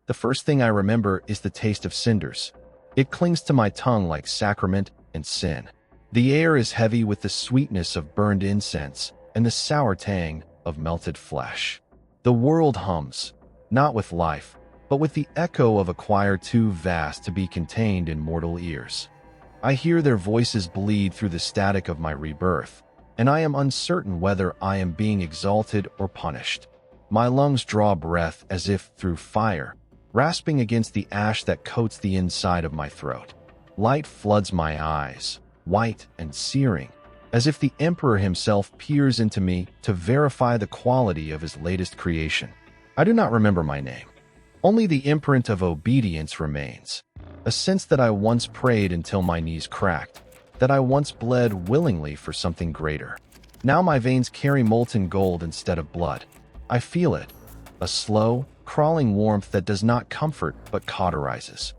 The first thing I remember is the taste of cinders. It clings to my tongue like sacrament and sin. The air is heavy with the sweetness of burned incense and the sour tang of melted flesh. The world hums, not with life, but with the echo of a choir too vast to be contained in mortal ears. I hear their voices bleed through the static of my rebirth, and I am uncertain whether I am being exalted or punished. My lungs draw breath as if through fire, rasping against the ash that coats the inside of my throat. Light floods my eyes, white and searing, as if the Emperor himself peers into me to verify the quality of his latest creation. I do not remember my name. Only the imprint of obedience remains, a sense that I once prayed until my knees cracked, that I once bled willingly for something greater. Now my veins carry molten gold instead of blood. I feel it, a slow, crawling warmth that does not comfort but cauterizes.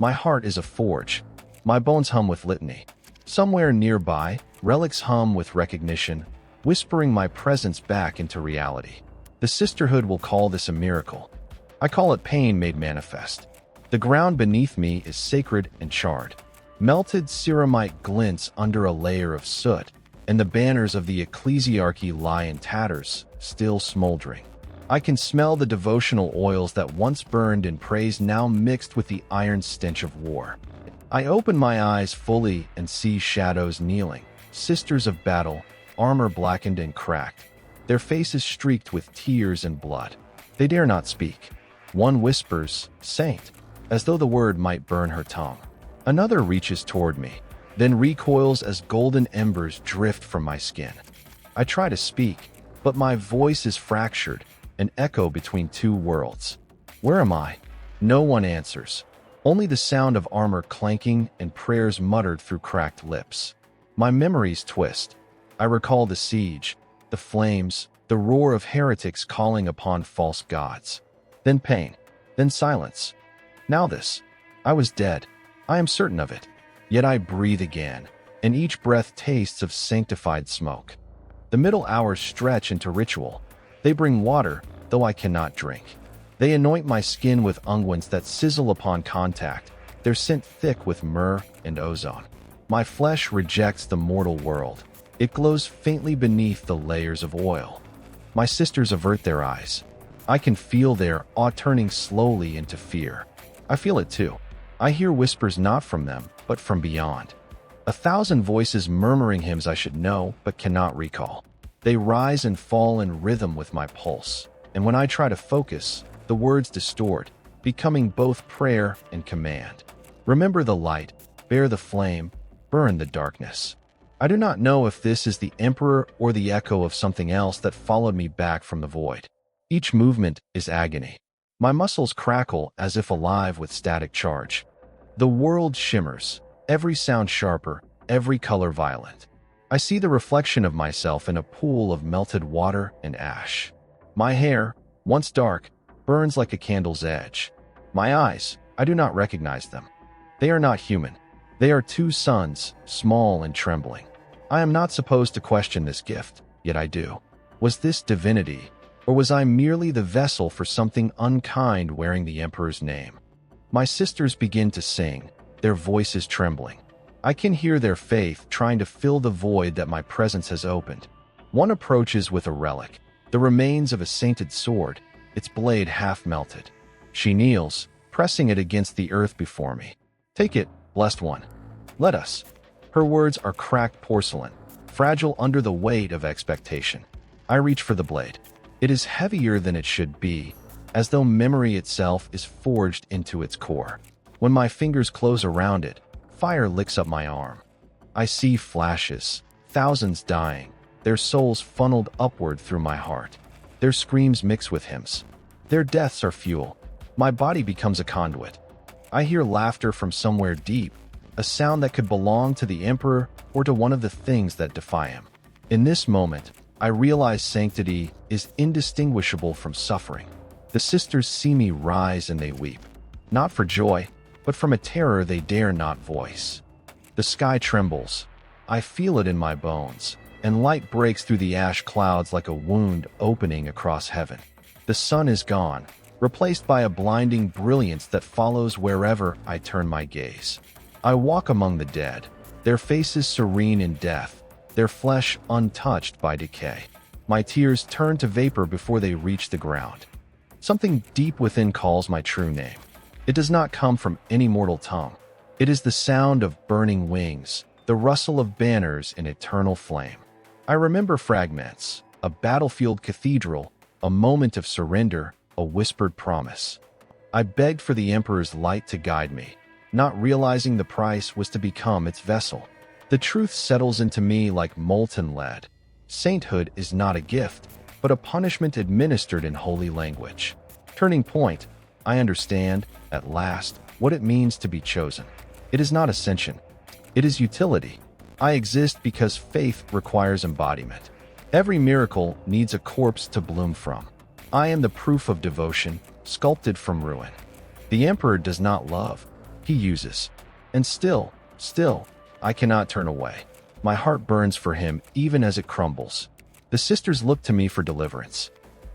My heart is a forge. My bones hum with litany. Somewhere nearby, relics hum with recognition, whispering my presence back into reality. The sisterhood will call this a miracle. I call it pain made manifest. The ground beneath me is sacred and charred. Melted ceramite glints under a layer of soot, and the banners of the ecclesiarchy lie in tatters, still smoldering. I can smell the devotional oils that once burned in praise now mixed with the iron stench of war. I open my eyes fully and see shadows kneeling, sisters of battle, armor blackened and cracked, their faces streaked with tears and blood. They dare not speak. One whispers, "Saint," as though the word might burn her tongue. Another reaches toward me, then recoils as golden embers drift from my skin. I try to speak, but my voice is fractured, an echo between two worlds. Where am I? No one answers. Only the sound of armor clanking and prayers muttered through cracked lips. My memories twist. I recall the siege, the flames, the roar of heretics calling upon false gods. Then pain, then silence. Now this. I was dead. I am certain of it. Yet I breathe again, and each breath tastes of sanctified smoke. The middle hours stretch into ritual. They bring water, though I cannot drink. They anoint my skin with unguents that sizzle upon contact, their scent thick with myrrh and ozone. My flesh rejects the mortal world. It glows faintly beneath the layers of oil. My sisters avert their eyes. I can feel their awe turning slowly into fear. I feel it too. I hear whispers not from them, but from beyond. 1,000 voices murmuring hymns I should know, but cannot recall. They rise and fall in rhythm with my pulse, and when I try to focus, the words distort, becoming both prayer and command. Remember the light, bear the flame, burn the darkness. I do not know if this is the Emperor or the echo of something else that followed me back from the void. Each movement is agony. My muscles crackle as if alive with static charge. The world shimmers, every sound sharper, every color violent. I see the reflection of myself in a pool of melted water and ash. My hair, once dark, burns like a candle's edge. My eyes, I do not recognize them. They are not human. They are two suns, small and trembling. I am not supposed to question this gift, yet I do. Was this divinity, or was I merely the vessel for something unkind wearing the Emperor's name? My sisters begin to sing, their voices trembling. I can hear their faith trying to fill the void that my presence has opened. One approaches with a relic, the remains of a sainted sword, its blade half melted. She kneels, pressing it against the earth before me. "Take it, blessed one. Let us." Her words are cracked porcelain, fragile under the weight of expectation. I reach for the blade. It is heavier than it should be, as though memory itself is forged into its core. When my fingers close around it, fire licks up my arm. I see flashes, thousands dying, their souls funneled upward through my heart. Their screams mix with hymns. Their deaths are fuel. My body becomes a conduit. I hear laughter from somewhere deep, a sound that could belong to the Emperor or to one of the things that defy him. In this moment, I realize sanctity is indistinguishable from suffering. The sisters see me rise and they weep, not for joy, but from a terror they dare not voice. The sky trembles. I feel it in my bones, and light breaks through the ash clouds like a wound opening across heaven. The sun is gone, replaced by a blinding brilliance that follows wherever I turn my gaze. I walk among the dead, their faces serene in death, their flesh untouched by decay. My tears turn to vapor before they reach the ground. Something deep within calls my true name. It does not come from any mortal tongue. It is the sound of burning wings, the rustle of banners in eternal flame. I remember fragments, a battlefield cathedral, a moment of surrender, a whispered promise. I begged for the Emperor's light to guide me, not realizing the price was to become its vessel. The truth settles into me like molten lead. Sainthood is not a gift, but a punishment administered in holy language. Turning point, I understand, at last, what it means to be chosen. It is not ascension. It is utility. I exist because faith requires embodiment. Every miracle needs a corpse to bloom from. I am the proof of devotion, sculpted from ruin. The Emperor does not love. He uses. And still, I cannot turn away. My heart burns for him even as it crumbles. The sisters look to me for deliverance.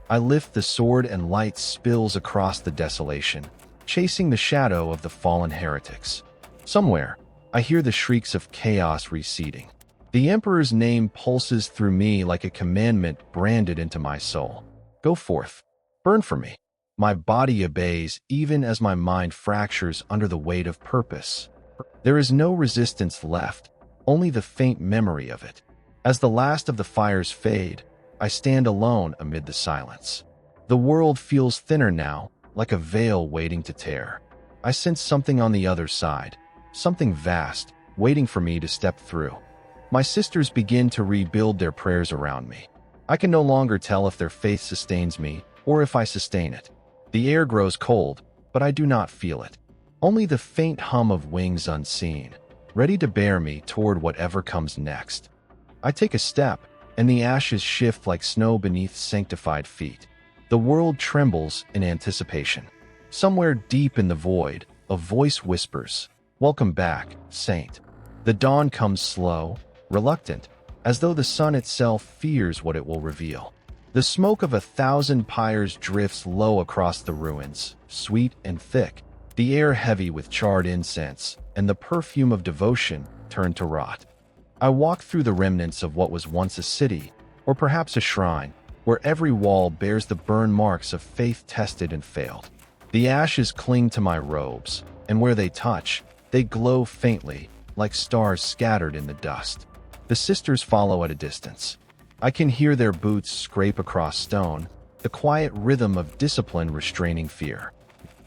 I lift the sword and light spills across the desolation, chasing the shadow of the fallen heretics. Somewhere, I hear the shrieks of chaos receding. The Emperor's name pulses through me like a commandment branded into my soul. Go forth. Burn for me. My body obeys even as my mind fractures under the weight of purpose. There is no resistance left, only the faint memory of it. As the last of the fires fade, I stand alone amid the silence. The world feels thinner now, like a veil waiting to tear. I sense something on the other side, something vast, waiting for me to step through. My sisters begin to rebuild their prayers around me. I can no longer tell if their faith sustains me or if I sustain it. The air grows cold, but I do not feel it. Only the faint hum of wings unseen, ready to bear me toward whatever comes next. I take a step, and the ashes shift like snow beneath sanctified feet. The world trembles in anticipation. Somewhere deep in the void, a voice whispers, "Welcome back, Saint." The dawn comes slow, reluctant, as though the sun itself fears what it will reveal. The smoke of 1,000 pyres drifts low across the ruins, sweet and thick, the air heavy with charred incense, and the perfume of devotion turned to rot. I walk through the remnants of what was once a city, or perhaps a shrine, where every wall bears the burn marks of faith tested and failed. The ashes cling to my robes, and where they touch, they glow faintly, like stars scattered in the dust. The sisters follow at a distance. I can hear their boots scrape across stone, the quiet rhythm of discipline restraining fear.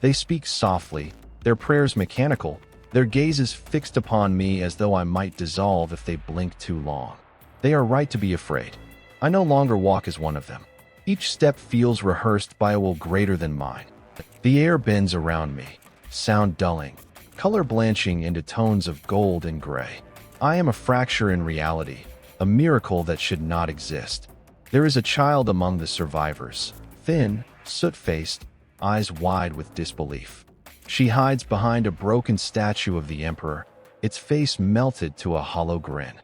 They speak softly, their prayers mechanical, their gazes fixed upon me as though I might dissolve if they blink too long. They are right to be afraid. I no longer walk as one of them. Each step feels rehearsed by a will greater than mine. The air bends around me, sound dulling, color blanching into tones of gold and gray. I am a fracture in reality, a miracle that should not exist. There is a child among the survivors, thin, soot-faced, eyes wide with disbelief. She hides behind a broken statue of the Emperor, its face melted to a hollow grin.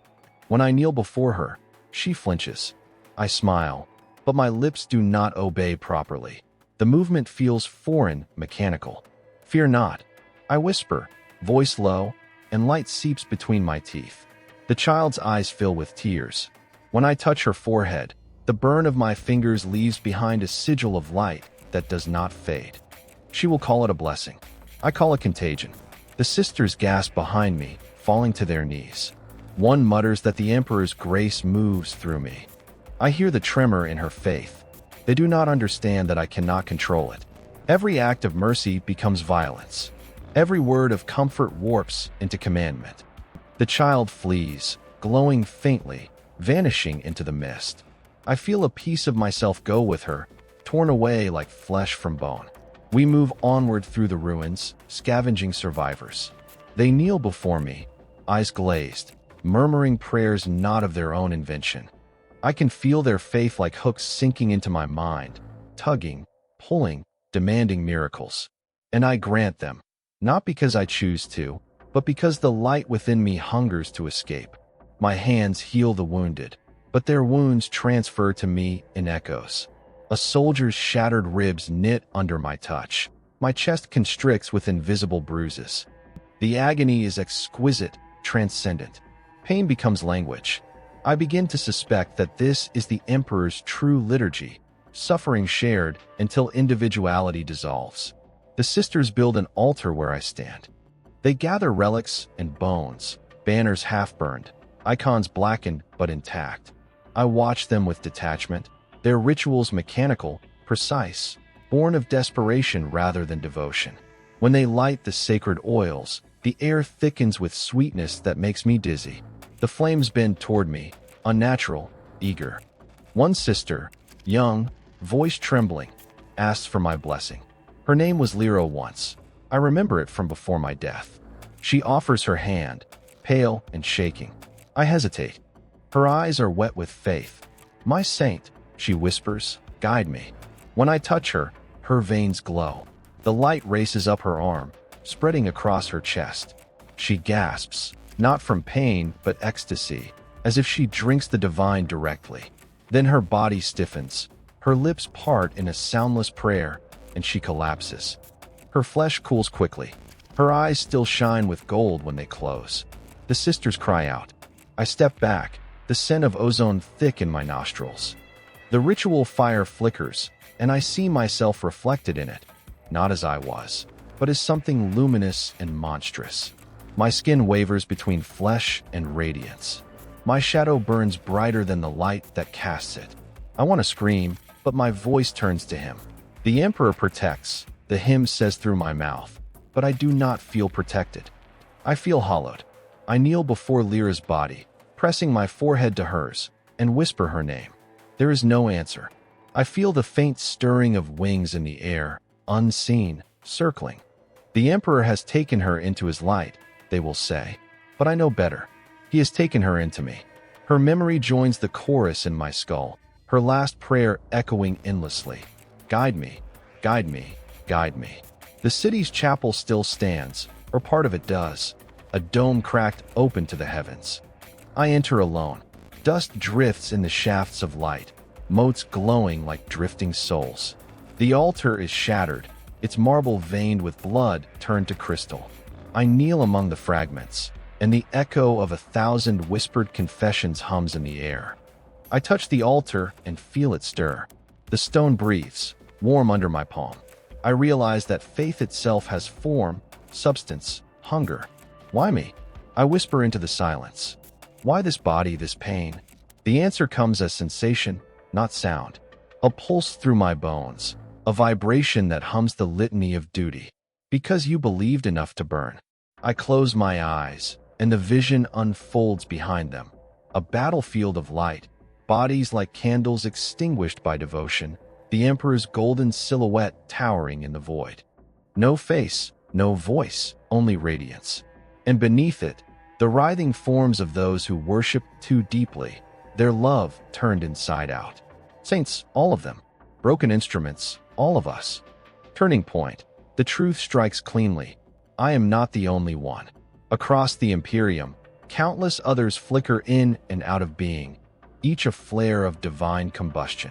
When I kneel before her, she flinches. I smile, but my lips do not obey properly. The movement feels foreign, mechanical. "Fear not," I whisper, voice low, and light seeps between my teeth. The child's eyes fill with tears. When I touch her forehead, the burn of my fingers leaves behind a sigil of light that does not fade. She will call it a blessing. I call it contagion. The sisters gasp behind me, falling to their knees. One mutters that the Emperor's grace moves through me. I hear the tremor in her faith. They do not understand that I cannot control it. Every act of mercy becomes violence. Every word of comfort warps into commandment. The child flees, glowing faintly, vanishing into the mist. I feel a piece of myself go with her, torn away like flesh from bone. We move onward through the ruins, scavenging survivors. They kneel before me, eyes glazed, murmuring prayers not of their own invention. I can feel their faith like hooks sinking into my mind, tugging, pulling, demanding miracles. And I grant them, not because I choose to, but because the light within me hungers to escape. My hands heal the wounded, but their wounds transfer to me in echoes. A soldier's shattered ribs knit under my touch. My chest constricts with invisible bruises. The agony is exquisite, transcendent. Pain becomes language. I begin to suspect that this is the Emperor's true liturgy, suffering shared until individuality dissolves. The sisters build an altar where I stand. They gather relics and bones, banners half-burned, icons blackened but intact. I watch them with detachment, their rituals mechanical, precise, born of desperation rather than devotion. When they light the sacred oils, the air thickens with sweetness that makes me dizzy. The flames bend toward me, unnatural, eager. One sister, young, voice trembling, asks for my blessing. Her name was Lyra once. I remember it from before my death. She offers her hand, pale and shaking. I hesitate. Her eyes are wet with faith. "My saint," she whispers, "guide me." When I touch her, her veins glow. The light races up her arm, spreading across her chest. She gasps, not from pain but ecstasy, as if she drinks the divine directly. Then her body stiffens, her lips part in a soundless prayer, and she collapses. Her flesh cools quickly. Her eyes still shine with gold when they close. The sisters cry out. I step back, the scent of ozone thick in my nostrils. The ritual fire flickers, and I see myself reflected in it, not as I was, but as something luminous and monstrous. My skin wavers between flesh and radiance. My shadow burns brighter than the light that casts it. I want to scream, but my voice turns to him. The Emperor protects, the hymn says through my mouth, but I do not feel protected. I feel hollowed. I kneel before Lyra's body, pressing my forehead to hers, and whisper her name. There is no answer. I feel the faint stirring of wings in the air, unseen, circling. The Emperor has taken her into his light, they will say, but I know better. He has taken her into me. Her memory joins the chorus in my skull, her last prayer echoing endlessly. Guide me, guide me, guide me. The city's chapel still stands, or part of it does, a dome cracked open to the heavens. I enter alone. Dust drifts in the shafts of light, motes glowing like drifting souls. The altar is shattered, its marble veined with blood turned to crystal. I kneel among the fragments, and the echo of 1,000 whispered confessions hums in the air. I touch the altar and feel it stir. The stone breathes, warm under my palm. I realize that faith itself has form, substance, hunger. Why me? I whisper into the silence. Why this body, this pain? The answer comes as sensation, not sound. A pulse through my bones, a vibration that hums the litany of duty. Because you believed enough to burn. I close my eyes, and the vision unfolds behind them. A battlefield of light, bodies like candles extinguished by devotion, the Emperor's golden silhouette towering in the void. No face, no voice, only radiance. And beneath it, the writhing forms of those who worship too deeply, their love turned inside out. Saints, all of them. Broken instruments, all of us. Turning point. The truth strikes cleanly. I am not the only one. Across the Imperium, countless others flicker in and out of being, each a flare of divine combustion.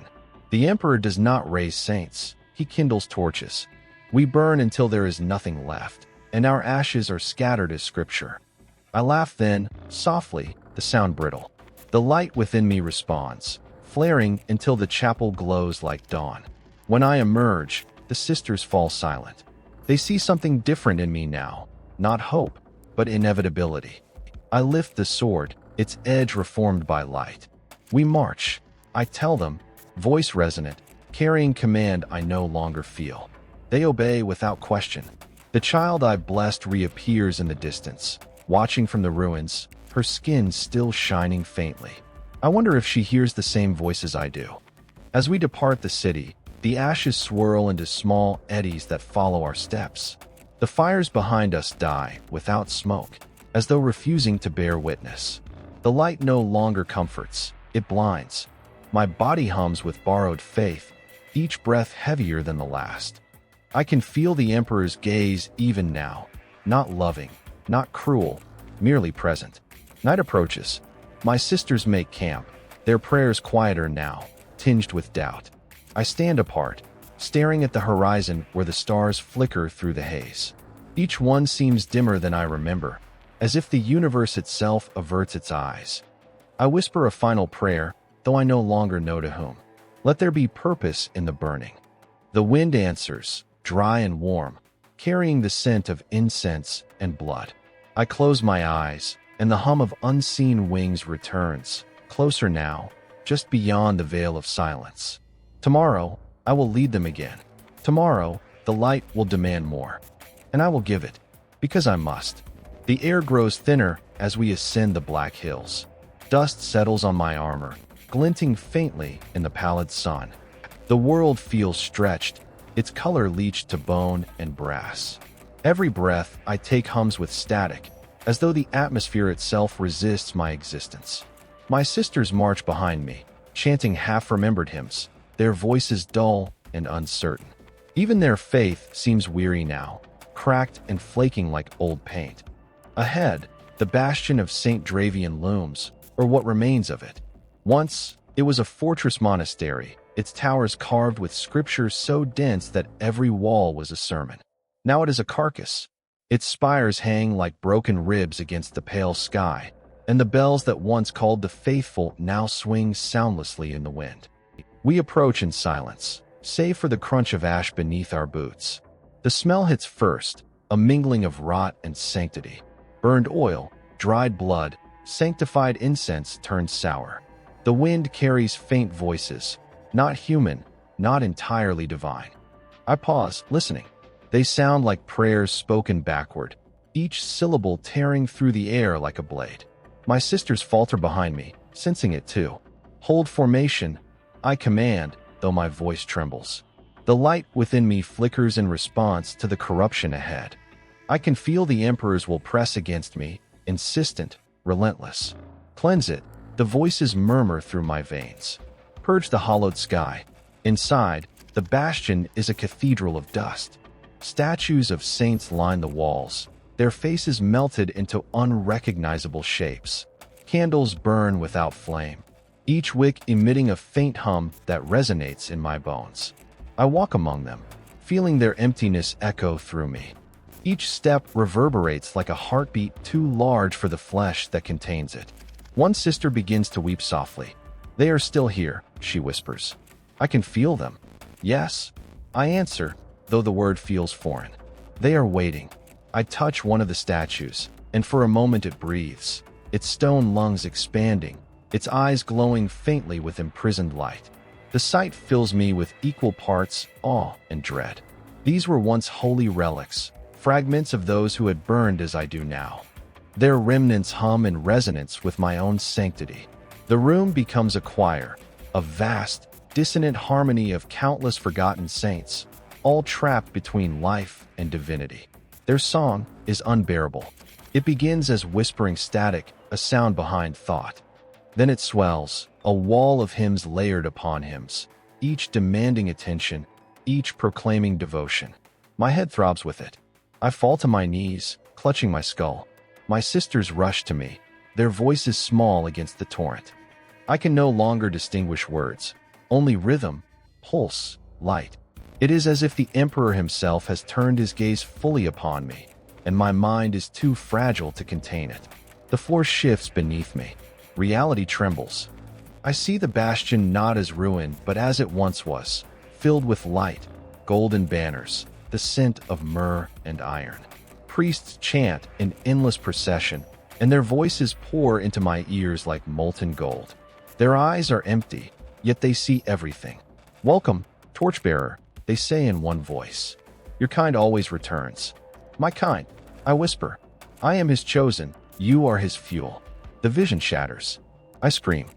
The Emperor does not raise saints, he kindles torches. We burn until there is nothing left, and our ashes are scattered as scripture. I laugh then, softly, the sound brittle. The light within me responds, flaring until the chapel glows like dawn. When I emerge, the sisters fall silent. They see something different in me now, not hope, but inevitability. I lift the sword, its edge reformed by light. We march. I tell them, voice resonant, carrying command I no longer feel. They obey without question. The child I blessed reappears in the distance, watching from the ruins, her skin still shining faintly. I wonder if she hears the same voices I do. As we depart the city, the ashes swirl into small eddies that follow our steps. The fires behind us die without smoke, as though refusing to bear witness. The light no longer comforts, it blinds. My body hums with borrowed faith, each breath heavier than the last. I can feel the Emperor's gaze even now, not loving, not cruel, merely present. Night approaches. My sisters make camp, their prayers quieter now, tinged with doubt. I stand apart, staring at the horizon where the stars flicker through the haze. Each one seems dimmer than I remember, as if the universe itself averts its eyes. I whisper a final prayer, though I no longer know to whom. Let there be purpose in the burning. The wind answers, dry and warm, carrying the scent of incense and blood. I close my eyes, and the hum of unseen wings returns, closer now, just beyond the veil of silence. Tomorrow, I will lead them again. Tomorrow, the light will demand more. And I will give it, because I must. The air grows thinner as we ascend the black hills. Dust settles on my armor, glinting faintly in the pallid sun. The world feels stretched, its color leached to bone and brass. Every breath I take hums with static, as though the atmosphere itself resists my existence. My sisters march behind me, chanting half-remembered hymns, their voices dull and uncertain. Even their faith seems weary now, cracked and flaking like old paint. Ahead, the bastion of St. Dravian looms, or what remains of it. Once, it was a fortress monastery, its towers carved with scripture so dense that every wall was a sermon. Now it is a carcass. Its spires hang like broken ribs against the pale sky, and the bells that once called the faithful now swing soundlessly in the wind. We approach in silence, save for the crunch of ash beneath our boots. The smell hits first, a mingling of rot and sanctity. Burned oil, dried blood, sanctified incense turns sour. The wind carries faint voices, not human, not entirely divine. I pause, listening. They sound like prayers spoken backward, each syllable tearing through the air like a blade. My sisters falter behind me, sensing it too. Hold formation, I command, though my voice trembles. The light within me flickers in response to the corruption ahead. I can feel the emperors will press against me, insistent, relentless. Cleanse it, the voices murmur through my veins. Purge the hollowed sky. Inside, the bastion is a cathedral of dust. Statues of saints line the walls, their faces melted into unrecognizable shapes. Candles burn without flame, each wick emitting a faint hum that resonates in my bones. I walk among them, feeling their emptiness echo through me. Each step reverberates like a heartbeat too large for the flesh that contains it. One sister begins to weep softly. They are still here, she whispers. I can feel them. Yes, I answer, though the word feels foreign. They are waiting. I touch one of the statues, and for a moment it breathes, its stone lungs expanding, its eyes glowing faintly with imprisoned light. The sight fills me with equal parts awe and dread. These were once holy relics, fragments of those who had burned as I do now. Their remnants hum in resonance with my own sanctity. The room becomes a choir, a vast, dissonant harmony of countless forgotten saints, all trapped between life and divinity. Their song is unbearable. It begins as whispering static, a sound behind thought. Then it swells, a wall of hymns layered upon hymns, each demanding attention, each proclaiming devotion. My head throbs with it. I fall to my knees, clutching my skull. My sisters rush to me, their voices small against the torrent. I can no longer distinguish words, only rhythm, pulse, light. It is as if the emperor himself has turned his gaze fully upon me, and my mind is too fragile to contain it. The floor shifts beneath me. Reality trembles. I see the bastion not as ruin, but as it once was, filled with light, golden banners, the scent of myrrh and iron. Priests chant in endless procession, and their voices pour into my ears like molten gold. Their eyes are empty, yet they see everything. Welcome, torchbearer, they say in one voice. Your kind always returns. My kind, I whisper. I am his chosen, you are his fuel. The vision shatters. I scream.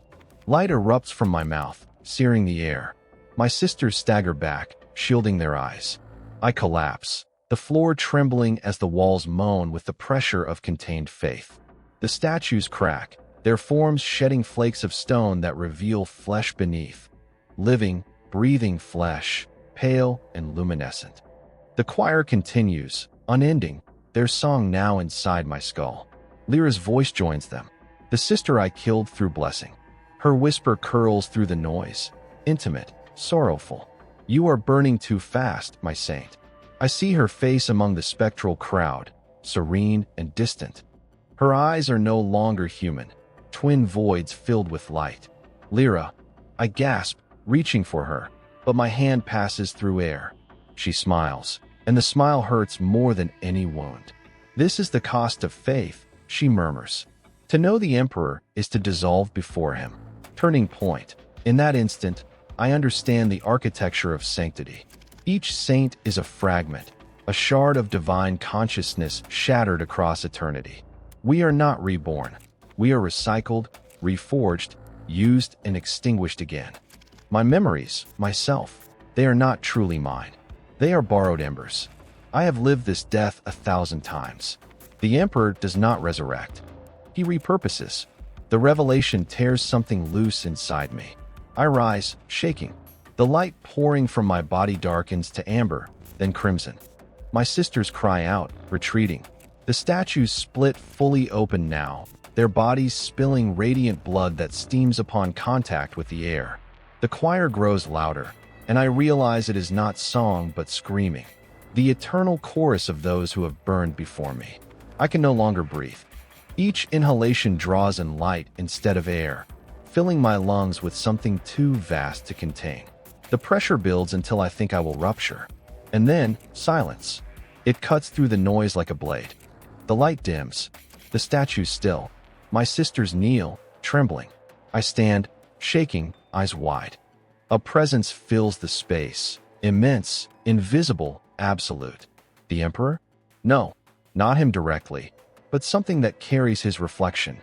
Light erupts from my mouth, searing the air. My sisters stagger back, shielding their eyes. I collapse, the floor trembling as the walls moan with the pressure of contained faith. The statues crack, their forms shedding flakes of stone that reveal flesh beneath. Living, breathing flesh, pale and luminescent. The choir continues, unending, their song now inside my skull. Lyra's voice joins them, the sister I killed through blessing. Her whisper curls through the noise, intimate, sorrowful. You are burning too fast, my saint. I see her face among the spectral crowd, serene and distant. Her eyes are no longer human, twin voids filled with light. Lyra, I gasp, reaching for her, but my hand passes through air. She smiles, and the smile hurts more than any wound. This is the cost of faith, she murmurs. To know the Emperor is to dissolve before him. Turning point. In that instant, I understand the architecture of sanctity. Each saint is a fragment, a shard of divine consciousness shattered across eternity. We are not reborn. We are recycled, reforged, used, and extinguished again. My memories, myself, they are not truly mine. They are borrowed embers. I have lived this death 1,000 times. The Emperor does not resurrect. He repurposes. The revelation tears something loose inside me. I rise, shaking. The light pouring from my body darkens to amber, then crimson. My sisters cry out, retreating. The statues split fully open now, their bodies spilling radiant blood that steams upon contact with the air. The choir grows louder, and I realize it is not song but screaming. The eternal chorus of those who have burned before me. I can no longer breathe. Each inhalation draws in light instead of air, filling my lungs with something too vast to contain. The pressure builds until I think I will rupture. And then, silence. It cuts through the noise like a blade. The light dims. The statues still. My sisters kneel, trembling. I stand, shaking, eyes wide. A presence fills the space. Immense, invisible, absolute. The Emperor? No, not him directly, but something that carries his reflection.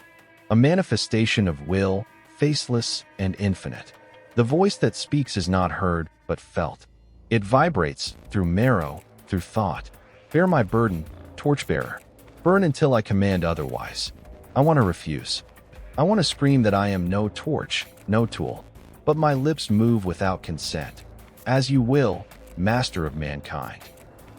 A manifestation of will, faceless and infinite. The voice that speaks is not heard, but felt. It vibrates through marrow, through thought. Bear my burden, torchbearer. Burn until I command otherwise. I want to refuse. I want to scream that I am no torch, no tool. But my lips move without consent. As you will, master of mankind.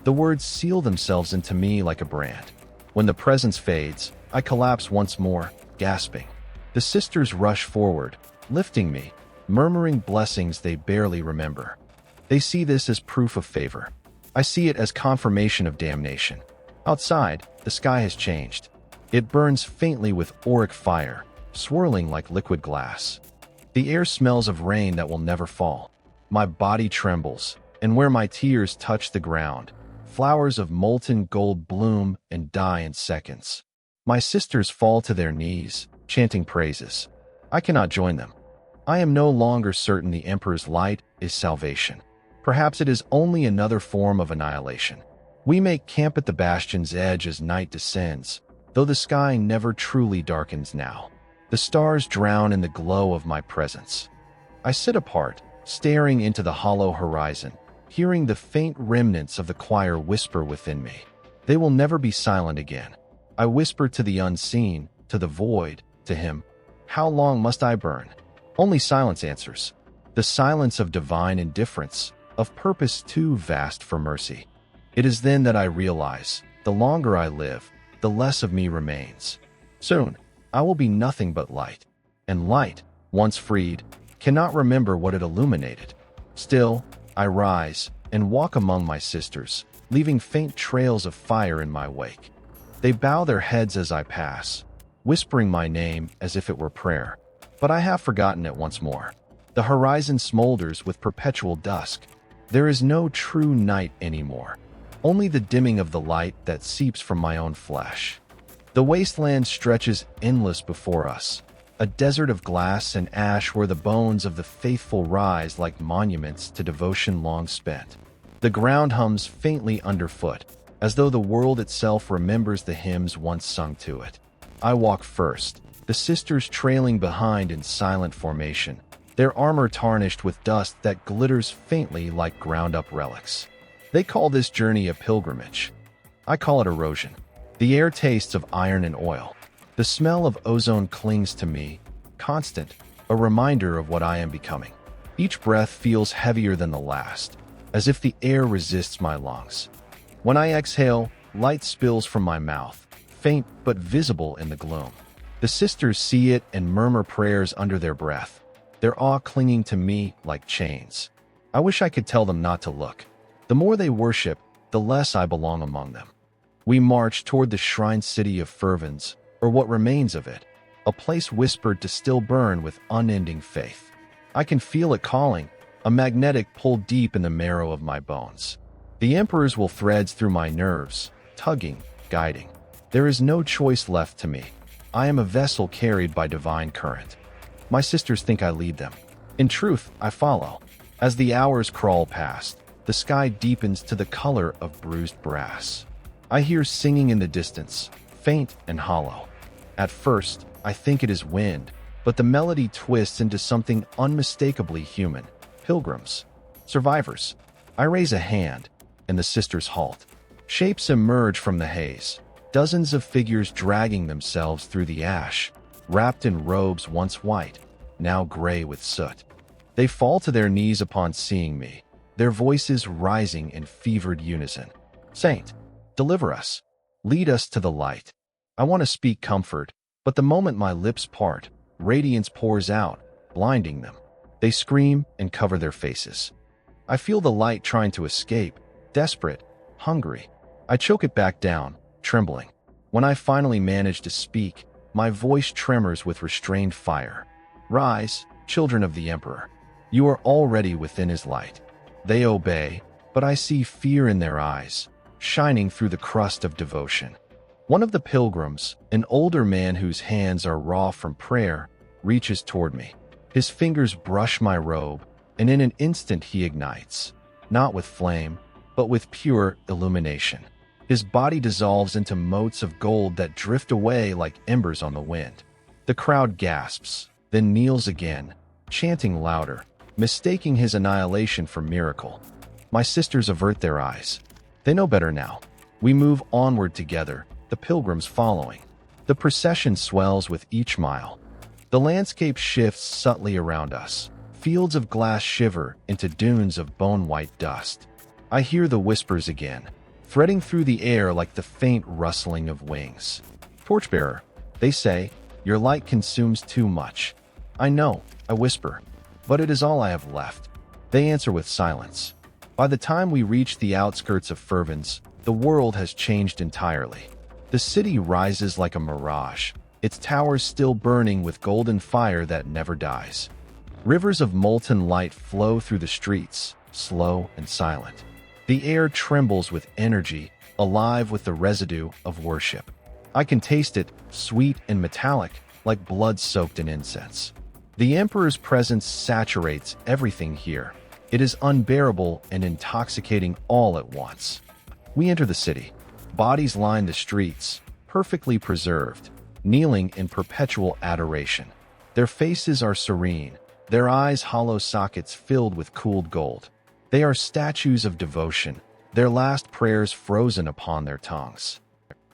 The words seal themselves into me like a brand. When the presence fades, I collapse once more, gasping. The sisters rush forward, lifting me, murmuring blessings they barely remember. They see this as proof of favor. I see it as confirmation of damnation. Outside, the sky has changed. It burns faintly with auric fire, swirling like liquid glass. The air smells of rain that will never fall. My body trembles, and where my tears touch the ground, flowers of molten gold bloom and die in seconds. My sisters fall to their knees, chanting praises. I cannot join them. I am no longer certain the Emperor's light is salvation. Perhaps it is only another form of annihilation. We make camp at the bastion's edge as night descends, though the sky never truly darkens now. The stars drown in the glow of my presence. I sit apart, staring into the hollow horizon, hearing the faint remnants of the choir whisper within me. They will never be silent again. I whisper to the unseen, to the void, to him. How long must I burn? Only silence answers. The silence of divine indifference, of purpose too vast for mercy. It is then that I realize, the longer I live, the less of me remains. Soon, I will be nothing but light. And light, once freed, cannot remember what it illuminated. Still, I rise and walk among my sisters, leaving faint trails of fire in my wake. They bow their heads as I pass, whispering my name as if it were prayer. But I have forgotten it once more. The horizon smolders with perpetual dusk. There is no true night anymore, only the dimming of the light that seeps from my own flesh. The wasteland stretches endless before us, a desert of glass and ash where the bones of the faithful rise like monuments to devotion long spent. The ground hums faintly underfoot, as though the world itself remembers the hymns once sung to it. I walk first, the sisters trailing behind in silent formation, their armor tarnished with dust that glitters faintly like ground-up relics. They call this journey a pilgrimage. I call it erosion. The air tastes of iron and oil. The smell of ozone clings to me, constant, a reminder of what I am becoming. Each breath feels heavier than the last, as if the air resists my lungs. When I exhale, light spills from my mouth, faint but visible in the gloom. The sisters see it and murmur prayers under their breath, their awe clinging to me like chains. I wish I could tell them not to look. The more they worship, the less I belong among them. We march toward the shrine city of Fervens, or what remains of it, a place whispered to still burn with unending faith. I can feel it calling, a magnetic pull deep in the marrow of my bones. The Emperor's will threads through my nerves, tugging, guiding. There is no choice left to me. I am a vessel carried by divine current. My sisters think I lead them. In truth, I follow. As the hours crawl past, the sky deepens to the color of bruised brass. I hear singing in the distance, faint and hollow. At first, I think it is wind, but the melody twists into something unmistakably human. Pilgrims. Survivors. I raise a hand, and the sisters halt. Shapes emerge from the haze, dozens of figures dragging themselves through the ash, wrapped in robes once white, now gray with soot. They fall to their knees upon seeing me, their voices rising in fevered unison. Saint, deliver us. Lead us to the light. I want to speak comfort, but the moment my lips part, radiance pours out, blinding them. They scream and cover their faces. I feel the light trying to escape, desperate, hungry. I choke it back down, trembling. When I finally manage to speak, my voice tremors with restrained fire. Rise, children of the Emperor. You are already within his light. They obey, but I see fear in their eyes, shining through the crust of devotion. One of the pilgrims, an older man whose hands are raw from prayer, reaches toward me. His fingers brush my robe, and in an instant he ignites, not with flame, but with pure illumination. His body dissolves into motes of gold that drift away like embers on the wind. The crowd gasps, then kneels again, chanting louder, mistaking his annihilation for miracle. My sisters avert their eyes. They know better now. We move onward together, the pilgrims following. The procession swells with each mile. The landscape shifts subtly around us. Fields of glass shiver into dunes of bone-white dust. I hear the whispers again, threading through the air like the faint rustling of wings. Torchbearer, they say, your light consumes too much. I know, I whisper, but it is all I have left. They answer with silence. By the time we reach the outskirts of Fervens, the world has changed entirely. The city rises like a mirage, its towers still burning with golden fire that never dies. Rivers of molten light flow through the streets, slow and silent. The air trembles with energy, alive with the residue of worship. I can taste it, sweet and metallic, like blood soaked in incense. The Emperor's presence saturates everything here. It is unbearable and intoxicating all at once. We enter the city. Bodies line the streets, perfectly preserved, kneeling in perpetual adoration. Their faces are serene, their eyes hollow sockets filled with cooled gold. They are statues of devotion, their last prayers frozen upon their tongues.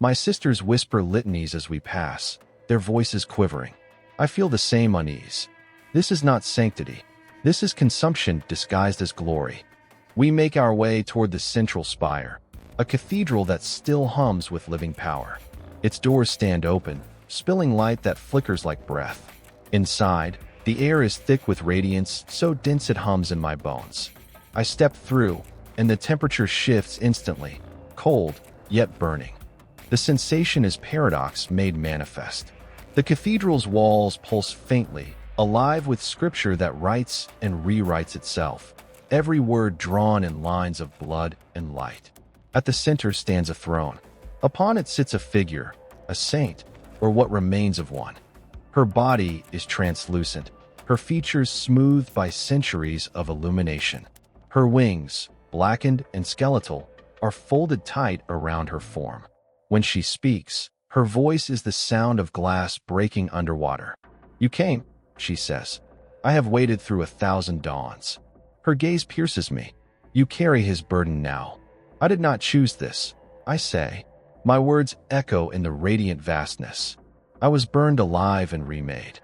My sisters whisper litanies as we pass, their voices quivering. I feel the same unease. This is not sanctity. This is consumption disguised as glory. We make our way toward the central spire, a cathedral that still hums with living power. Its doors stand open, spilling light that flickers like breath. Inside, the air is thick with radiance so dense it hums in my bones. I step through, and the temperature shifts instantly, cold, yet burning. The sensation is paradox made manifest. The cathedral's walls pulse faintly, alive with scripture that writes and rewrites itself, every word drawn in lines of blood and light. At the center stands a throne. Upon it sits a figure, a saint, or what remains of one. Her body is translucent, her features smoothed by centuries of illumination. Her wings, blackened and skeletal, are folded tight around her form. When she speaks, her voice is the sound of glass breaking underwater. You came, she says. I have waited through 1,000 dawns. Her gaze pierces me. You carry his burden now. I did not choose this, I say. My words echo in the radiant vastness. I was burned alive and remade.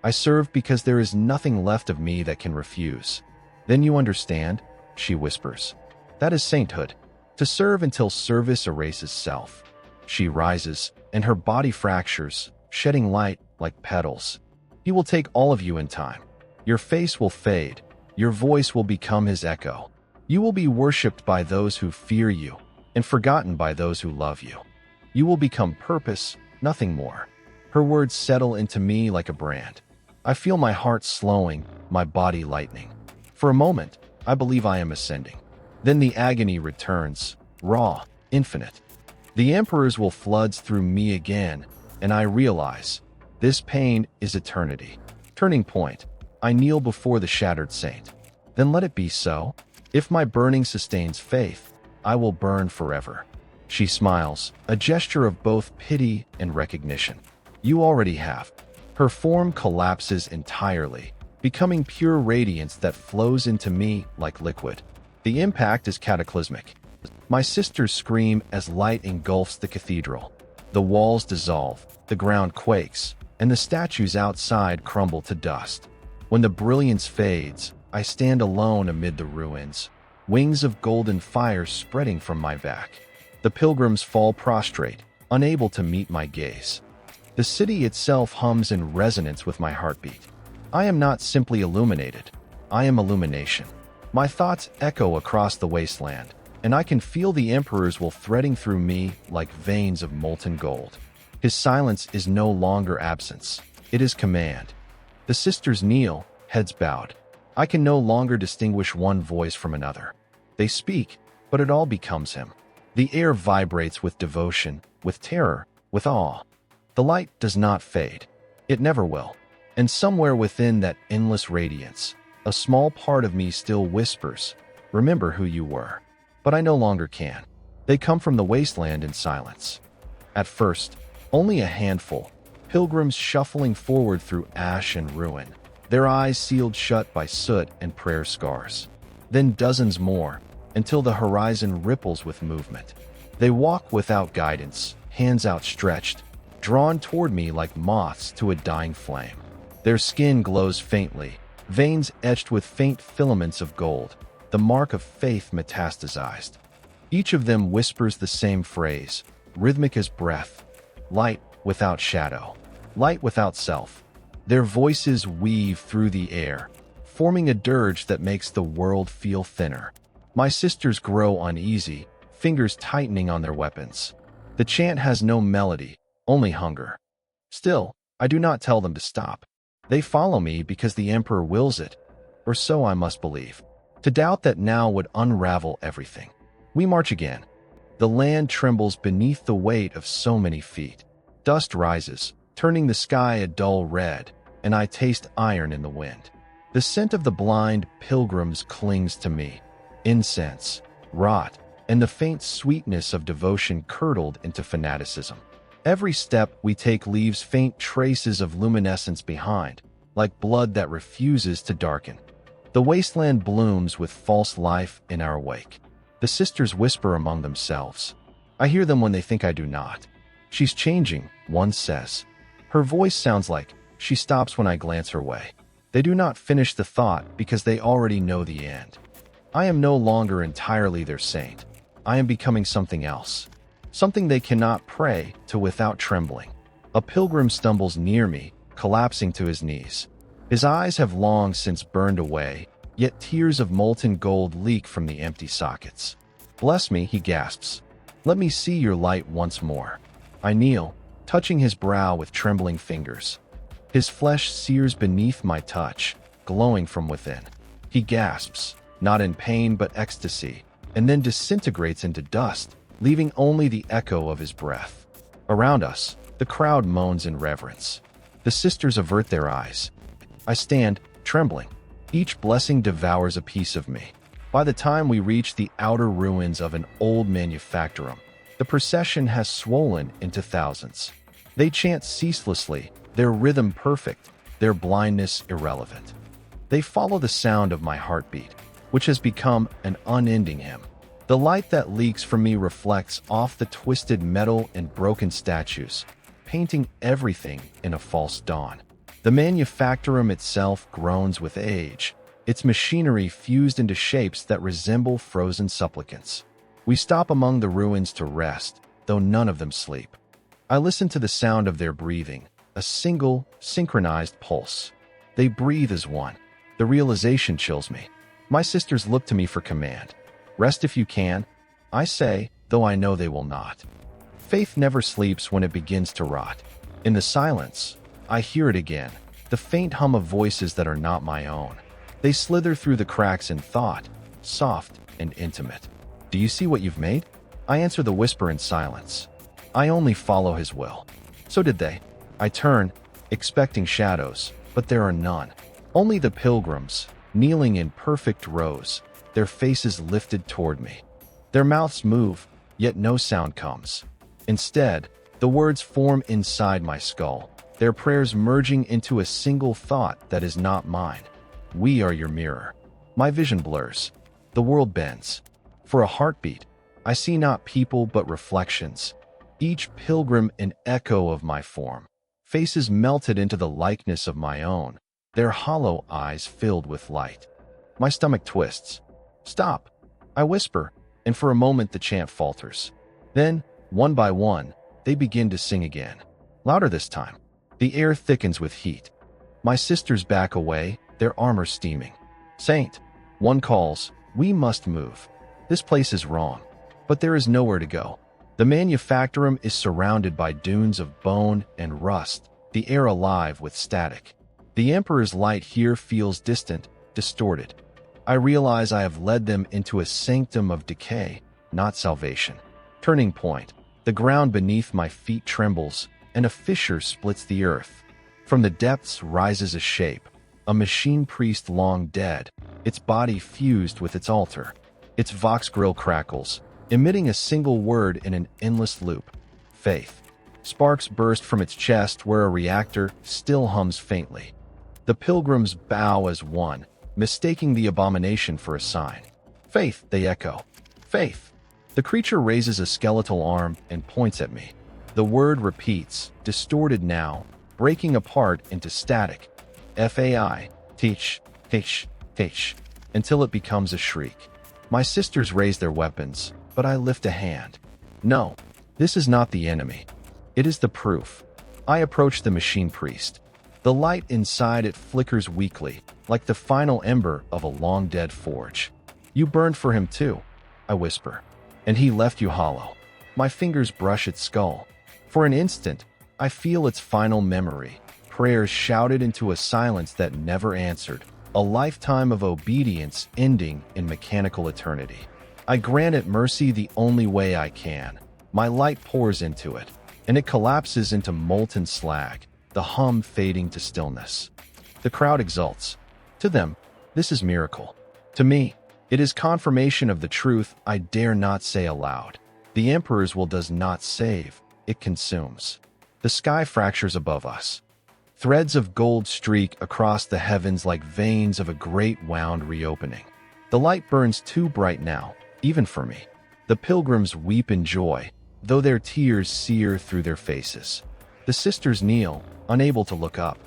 I serve because there is nothing left of me that can refuse. Then you understand, she whispers. That is sainthood. To serve until service erases self. She rises, and her body fractures, shedding light like petals. He will take all of you in time. Your face will fade, Your voice will become his echo. You will be worshipped by those who fear you and forgotten by those who love you. You will become purpose, nothing more. Her words settle into me like a brand. I feel my heart slowing, my body lightening. For a moment, I believe I am ascending. Then the agony returns, raw, infinite. The Emperor's will floods through me again, and I realize this pain is eternity. Turning point. I kneel before the shattered saint. Then let it be so. If my burning sustains faith, I will burn forever. She smiles, a gesture of both pity and recognition. You already have. Her form collapses entirely, becoming pure radiance that flows into me like liquid. The impact is cataclysmic. My sisters scream as light engulfs the cathedral. The walls dissolve, the ground quakes, and the statues outside crumble to dust. When the brilliance fades, I stand alone amid the ruins, wings of golden fire spreading from my back. The pilgrims fall prostrate, unable to meet my gaze. The city itself hums in resonance with my heartbeat. I am not simply illuminated. I am illumination. My thoughts echo across the wasteland, and I can feel the Emperor's will threading through me like veins of molten gold. His silence is no longer absence. It is command. The sisters kneel, heads bowed. I can no longer distinguish one voice from another. They speak, but it all becomes him. The air vibrates with devotion, with terror, with awe. The light does not fade. It never will. And somewhere within that endless radiance, a small part of me still whispers, "Remember who you were." But I no longer can. They come from the wasteland in silence. At first, only a handful, pilgrims shuffling forward through ash and ruin, their eyes sealed shut by soot and prayer scars. Then dozens more, until the horizon ripples with movement. They walk without guidance, hands outstretched, drawn toward me like moths to a dying flame. Their skin glows faintly, veins etched with faint filaments of gold, the mark of faith metastasized. Each of them whispers the same phrase, rhythmic as breath, light without shadow, light without self. Their voices weave through the air, forming a dirge that makes the world feel thinner. My sisters grow uneasy, fingers tightening on their weapons. The chant has no melody, only hunger. Still, I do not tell them to stop. They follow me because the Emperor wills it, or so I must believe. To doubt that now would unravel everything. We march again. The land trembles beneath the weight of so many feet. Dust rises, turning the sky a dull red, and I taste iron in the wind. The scent of the blind pilgrims clings to me. Incense, rot, and the faint sweetness of devotion curdled into fanaticism. Every step we take leaves faint traces of luminescence behind, like blood that refuses to darken. The wasteland blooms with false life in our wake. The sisters whisper among themselves. I hear them when they think I do not. She's changing, one says. Her voice sounds like she stops when I glance her way. They do not finish the thought because they already know the end. I am no longer entirely their saint. I am becoming something else. Something they cannot pray to without trembling. A pilgrim stumbles near me, collapsing to his knees. His eyes have long since burned away, yet tears of molten gold leak from the empty sockets. "Bless me," he gasps. "Let me see your light once more." I kneel, touching his brow with trembling fingers. His flesh sears beneath my touch, glowing from within. He gasps, not in pain but ecstasy, and then disintegrates into dust, leaving only the echo of his breath. Around us, the crowd moans in reverence. The sisters avert their eyes. I stand, trembling. Each blessing devours a piece of me. By the time we reach the outer ruins of an old manufactorum, the procession has swollen into thousands. They chant ceaselessly, their rhythm perfect, their blindness irrelevant. They follow the sound of my heartbeat, which has become an unending hymn. The light that leaks from me reflects off the twisted metal and broken statues, painting everything in a false dawn. The manufactorum itself groans with age, its machinery fused into shapes that resemble frozen supplicants. We stop among the ruins to rest, though none of them sleep. I listen to the sound of their breathing, a single, synchronized pulse. They breathe as one. The realization chills me. My sisters look to me for command. Rest if you can, I say, though I know they will not. Faith never sleeps when it begins to rot. In the silence, I hear it again, the faint hum of voices that are not my own. They slither through the cracks in thought, soft and intimate. Do you see what you've made? I answer the whisper in silence. I only follow his will. So did they. I turn, expecting shadows, but there are none. Only the pilgrims, kneeling in perfect rows, their faces lifted toward me. Their mouths move, yet no sound comes. Instead, the words form inside my skull, their prayers merging into a single thought that is not mine. We are your mirror. My vision blurs. The world bends. For a heartbeat, I see not people but reflections, each pilgrim an echo of my form, faces melted into the likeness of my own, their hollow eyes filled with light. My stomach twists. Stop, I whisper, and for a moment the chant falters. Then, one by one, they begin to sing again. Louder this time. The air thickens with heat. My sisters back away, their armor steaming. Saint, one calls, we must move. This place is wrong, but there is nowhere to go. The manufactorum is surrounded by dunes of bone and rust, the air alive with static. The Emperor's light here feels distant, distorted. I realize I have led them into a sanctum of decay, not salvation. Turning point. The ground beneath my feet trembles, and a fissure splits the earth. From the depths rises a shape, a machine priest long dead, its body fused with its altar. Its vox grill crackles, emitting a single word in an endless loop. Faith. Sparks burst from its chest where a reactor still hums faintly. The pilgrims bow as one, mistaking the abomination for a sign. Faith, they echo. Faith. The creature raises a skeletal arm and points at me. The word repeats, distorted now, breaking apart into static. Fai, teach, teach, teach, until it becomes a shriek. My sisters raise their weapons, but I lift a hand. No, this is not the enemy. It is the proof. I approach the machine priest. The light inside it flickers weakly, like the final ember of a long-dead forge. You burned for him too, I whisper. And he left you hollow. My fingers brush its skull. For an instant, I feel its final memory, prayers shouted into a silence that never answered, a lifetime of obedience ending in mechanical eternity. I grant it mercy the only way I can. My light pours into it, and it collapses into molten slag, the hum fading to stillness. The crowd exults. To them, this is miracle. To me, it is confirmation of the truth I dare not say aloud. The Emperor's will does not save, it consumes. The sky fractures above us. Threads of gold streak across the heavens like veins of a great wound reopening. The light burns too bright now, even for me. The pilgrims weep in joy, though their tears sear through their faces. The sisters kneel, unable to look up.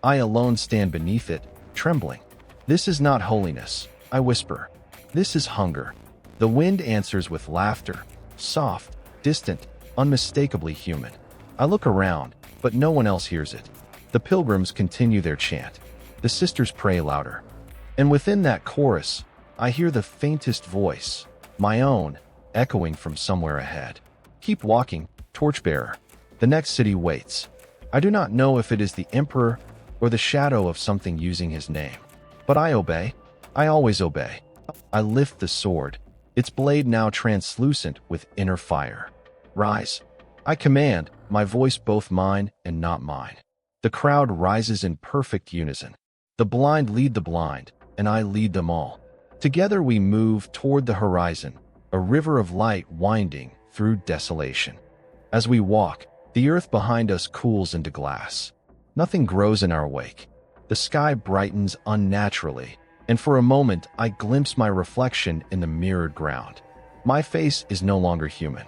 I alone stand beneath it, trembling. This is not holiness, I whisper. This is hunger. The wind answers with laughter, soft, distant, unmistakably human. I look around, but no one else hears it. The pilgrims continue their chant. The sisters pray louder. And within that chorus, I hear the faintest voice, my own, echoing from somewhere ahead. Keep walking, torchbearer. The next city waits. I do not know if it is the Emperor or the shadow of something using his name. But I obey. I always obey. I lift the sword, its blade now translucent with inner fire. Rise. I command, my voice both mine and not mine. The crowd rises in perfect unison. The blind lead the blind, and I lead them all. Together we move toward the horizon, a river of light winding through desolation. As we walk, the earth behind us cools into glass. Nothing grows in our wake. The sky brightens unnaturally, and for a moment I glimpse my reflection in the mirrored ground. My face is no longer human.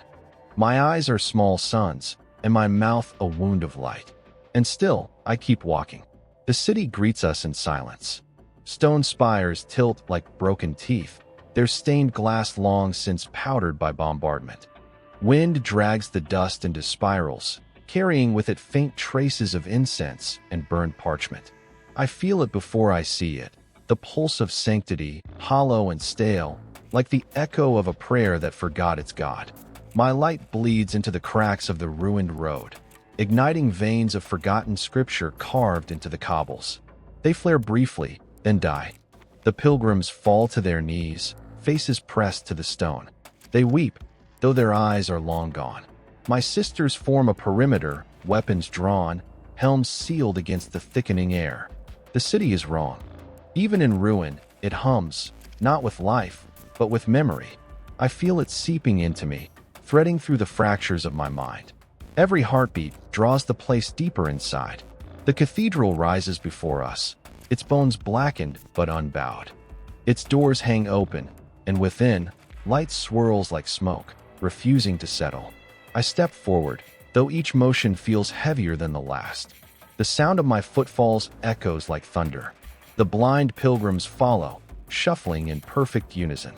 My eyes are small suns, and my mouth a wound of light. And still, I keep walking. The city greets us in silence. Stone spires tilt like broken teeth, their stained glass long since powdered by bombardment. Wind drags the dust into spirals, carrying with it faint traces of incense and burned parchment. I feel it before I see it, the pulse of sanctity, hollow and stale, like the echo of a prayer that forgot its God. My light bleeds into the cracks of the ruined road, igniting veins of forgotten scripture carved into the cobbles. They flare briefly, then die. The pilgrims fall to their knees, faces pressed to the stone. They weep, though their eyes are long gone. My sisters form a perimeter, weapons drawn, helms sealed against the thickening air. The city is wrong. Even in ruin, it hums, not with life, but with memory. I feel it seeping into me, threading through the fractures of my mind. Every heartbeat draws the place deeper inside. The cathedral rises before us, its bones blackened but unbowed. Its doors hang open, and within, light swirls like smoke, refusing to settle. I step forward, though each motion feels heavier than the last. The sound of my footfalls echoes like thunder. The blind pilgrims follow, shuffling in perfect unison.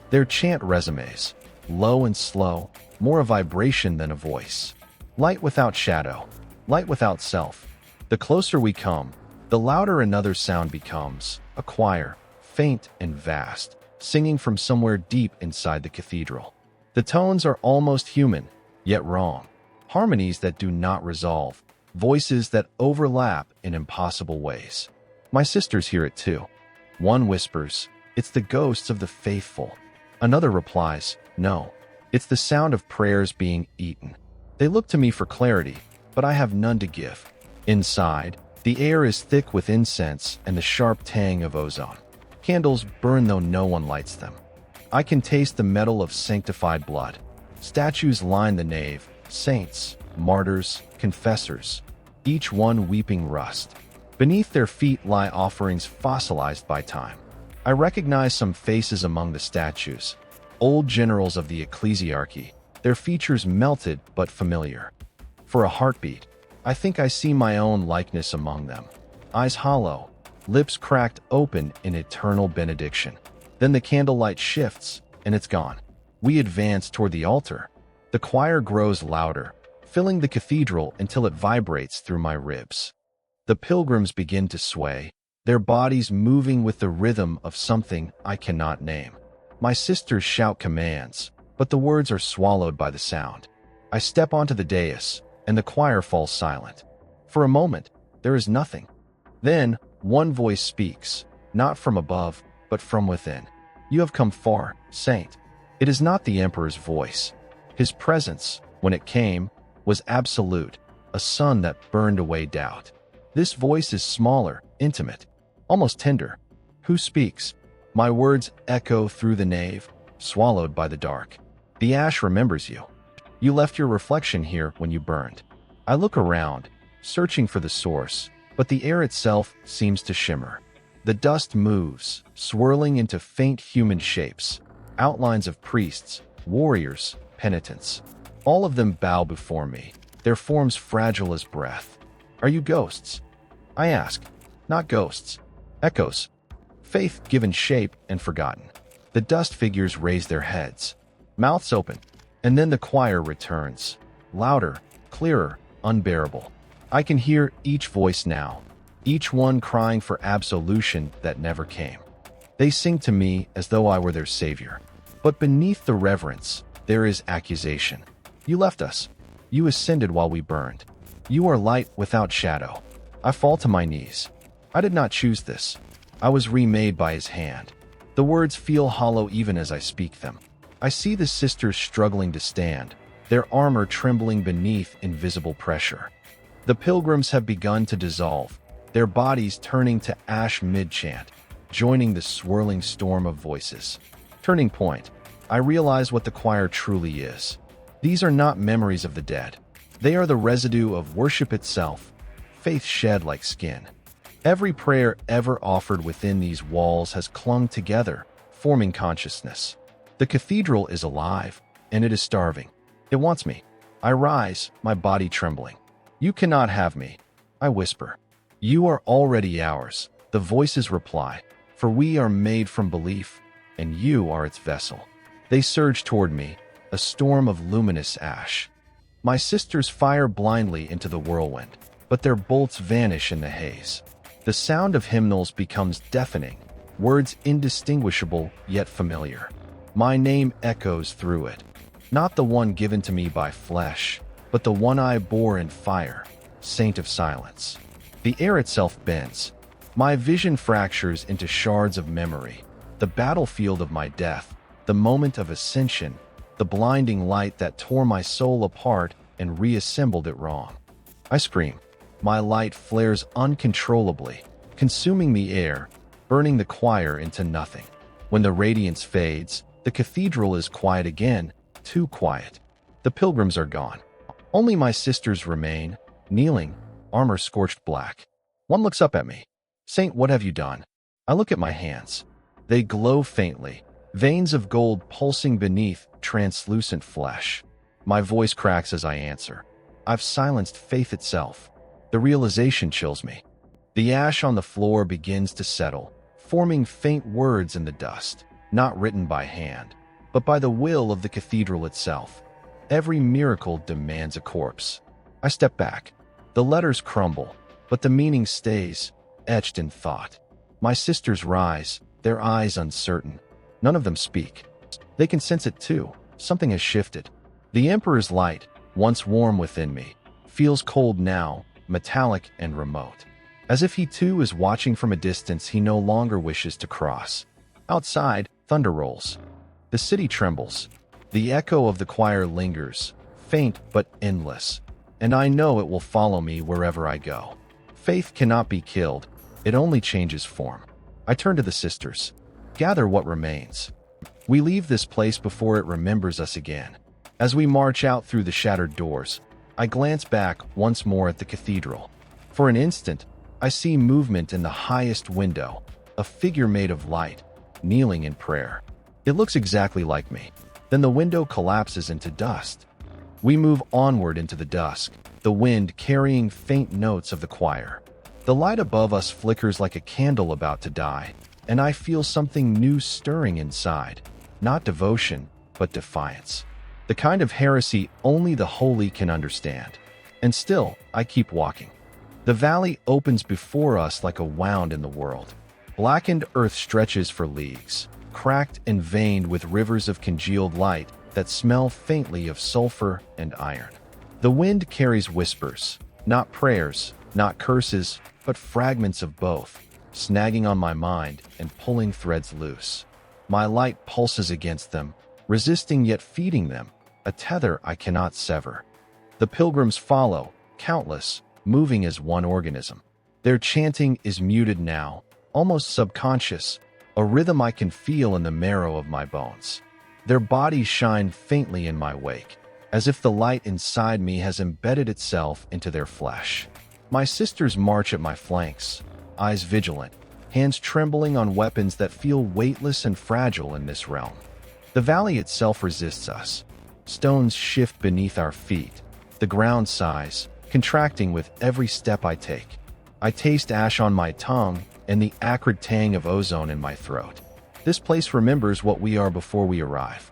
Their chant resumes, low and slow, more a vibration than a voice. Light without shadow, light without self. The closer we come, the louder another sound becomes, a choir, faint and vast, singing from somewhere deep inside the cathedral. The tones are almost human, yet wrong. Harmonies that do not resolve, voices that overlap in impossible ways. My sisters hear it too. One whispers, "It's the ghosts of the faithful." Another replies, "No, it's the sound of prayers being eaten." They look to me for clarity, but I have none to give. Inside, the air is thick with incense and the sharp tang of ozone. Candles burn though no one lights them. I can taste the metal of sanctified blood. Statues line the nave, saints, martyrs, confessors, each one weeping rust. Beneath their feet lie offerings fossilized by time. I recognize some faces among the statues, old generals of the ecclesiarchy, their features melted but familiar. For a heartbeat, I think I see my own likeness among them. Eyes hollow, lips cracked open in eternal benediction. Then the candlelight shifts, and it's gone. We advance toward the altar. The choir grows louder, filling the cathedral until it vibrates through my ribs. The pilgrims begin to sway, their bodies moving with the rhythm of something I cannot name. My sisters shout commands, but the words are swallowed by the sound. I step onto the dais, and the choir falls silent. For a moment, there is nothing. Then, one voice speaks, not from above, but from within. "You have come far, saint." It is not the emperor's voice. His presence, when it came, was absolute, a sun that burned away doubt. This voice is smaller, intimate, almost tender. Who speaks? My words echo through the nave, swallowed by the dark. The ash remembers you. You left your reflection here when you burned. I look around, searching for the source, but the air itself seems to shimmer. The dust moves, swirling into faint human shapes, outlines of priests, warriors, penitents. All of them bow before me, their forms fragile as breath. Are you ghosts? I ask. Not ghosts. Echoes. Faith given shape and forgotten. The dust figures raise their heads, mouths open, and then the choir returns. Louder, clearer, unbearable. I can hear each voice now, each one crying for absolution that never came. They sing to me as though I were their savior. But beneath the reverence, there is accusation. You left us. You ascended while we burned. You are light without shadow. I fall to my knees. I did not choose this. I was remade by his hand. The words feel hollow even as I speak them. I see the sisters struggling to stand, their armor trembling beneath invisible pressure. The pilgrims have begun to dissolve, their bodies turning to ash mid-chant, joining the swirling storm of voices. Turning point. I realize what the choir truly is. These are not memories of the dead. They are the residue of worship itself, faith shed like skin. Every prayer ever offered within these walls has clung together, forming consciousness. The cathedral is alive, and it is starving. It wants me. I rise, my body trembling. You cannot have me, I whisper. You are already ours, the voices reply, for we are made from belief, and you are its vessel. They surge toward me, a storm of luminous ash. My sisters fire blindly into the whirlwind, but their bolts vanish in the haze. The sound of hymnals becomes deafening, words indistinguishable yet familiar. My name echoes through it, not the one given to me by flesh, but the one I bore in fire, Saint of Silence. The air itself bends. My vision fractures into shards of memory, the battlefield of my death, the moment of ascension, the blinding light that tore my soul apart and reassembled it wrong. I scream. My light flares uncontrollably, consuming the air, burning the choir into nothing. When the radiance fades, the cathedral is quiet again, too quiet. The pilgrims are gone. Only my sisters remain, kneeling, armor scorched black. One looks up at me. Saint, what have you done? I look at my hands. They glow faintly, veins of gold pulsing beneath translucent flesh. My voice cracks as I answer. I've silenced faith itself. The realization chills me. The ash on the floor begins to settle, forming faint words in the dust, not written by hand, but by the will of the cathedral itself. Every miracle demands a corpse. I step back. The letters crumble, but the meaning stays, etched in thought. My sisters rise, their eyes uncertain. None of them speak. They can sense it too. Something has shifted. The Emperor's light, once warm within me, feels cold now, metallic and remote. As if he too is watching from a distance he no longer wishes to cross. Outside, thunder rolls. The city trembles. The echo of the choir lingers, faint but endless, and I know it will follow me wherever I go. Faith cannot be killed, it only changes form. I turn to the sisters. Gather what remains. We leave this place before it remembers us again. As we march out through the shattered doors, I glance back once more at the cathedral. For an instant, I see movement in the highest window, a figure made of light, kneeling in prayer. It looks exactly like me. Then the window collapses into dust. We move onward into the dusk, the wind carrying faint notes of the choir. The light above us flickers like a candle about to die, and I feel something new stirring inside. Not devotion, but defiance. The kind of heresy only the holy can understand. And still, I keep walking. The valley opens before us like a wound in the world. Blackened earth stretches for leagues, cracked and veined with rivers of congealed light that smell faintly of sulfur and iron. The wind carries whispers, not prayers, not curses, but fragments of both, snagging on my mind and pulling threads loose. My light pulses against them, resisting yet feeding them, a tether I cannot sever. The pilgrims follow, countless, moving as one organism. Their chanting is muted now, almost subconscious, a rhythm I can feel in the marrow of my bones. Their bodies shine faintly in my wake, as if the light inside me has embedded itself into their flesh. My sisters march at my flanks, eyes vigilant, hands trembling on weapons that feel weightless and fragile in this realm. The valley itself resists us. Stones shift beneath our feet. The ground sighs, contracting with every step I take. I taste ash on my tongue and the acrid tang of ozone in my throat. This place remembers what we are before we arrive.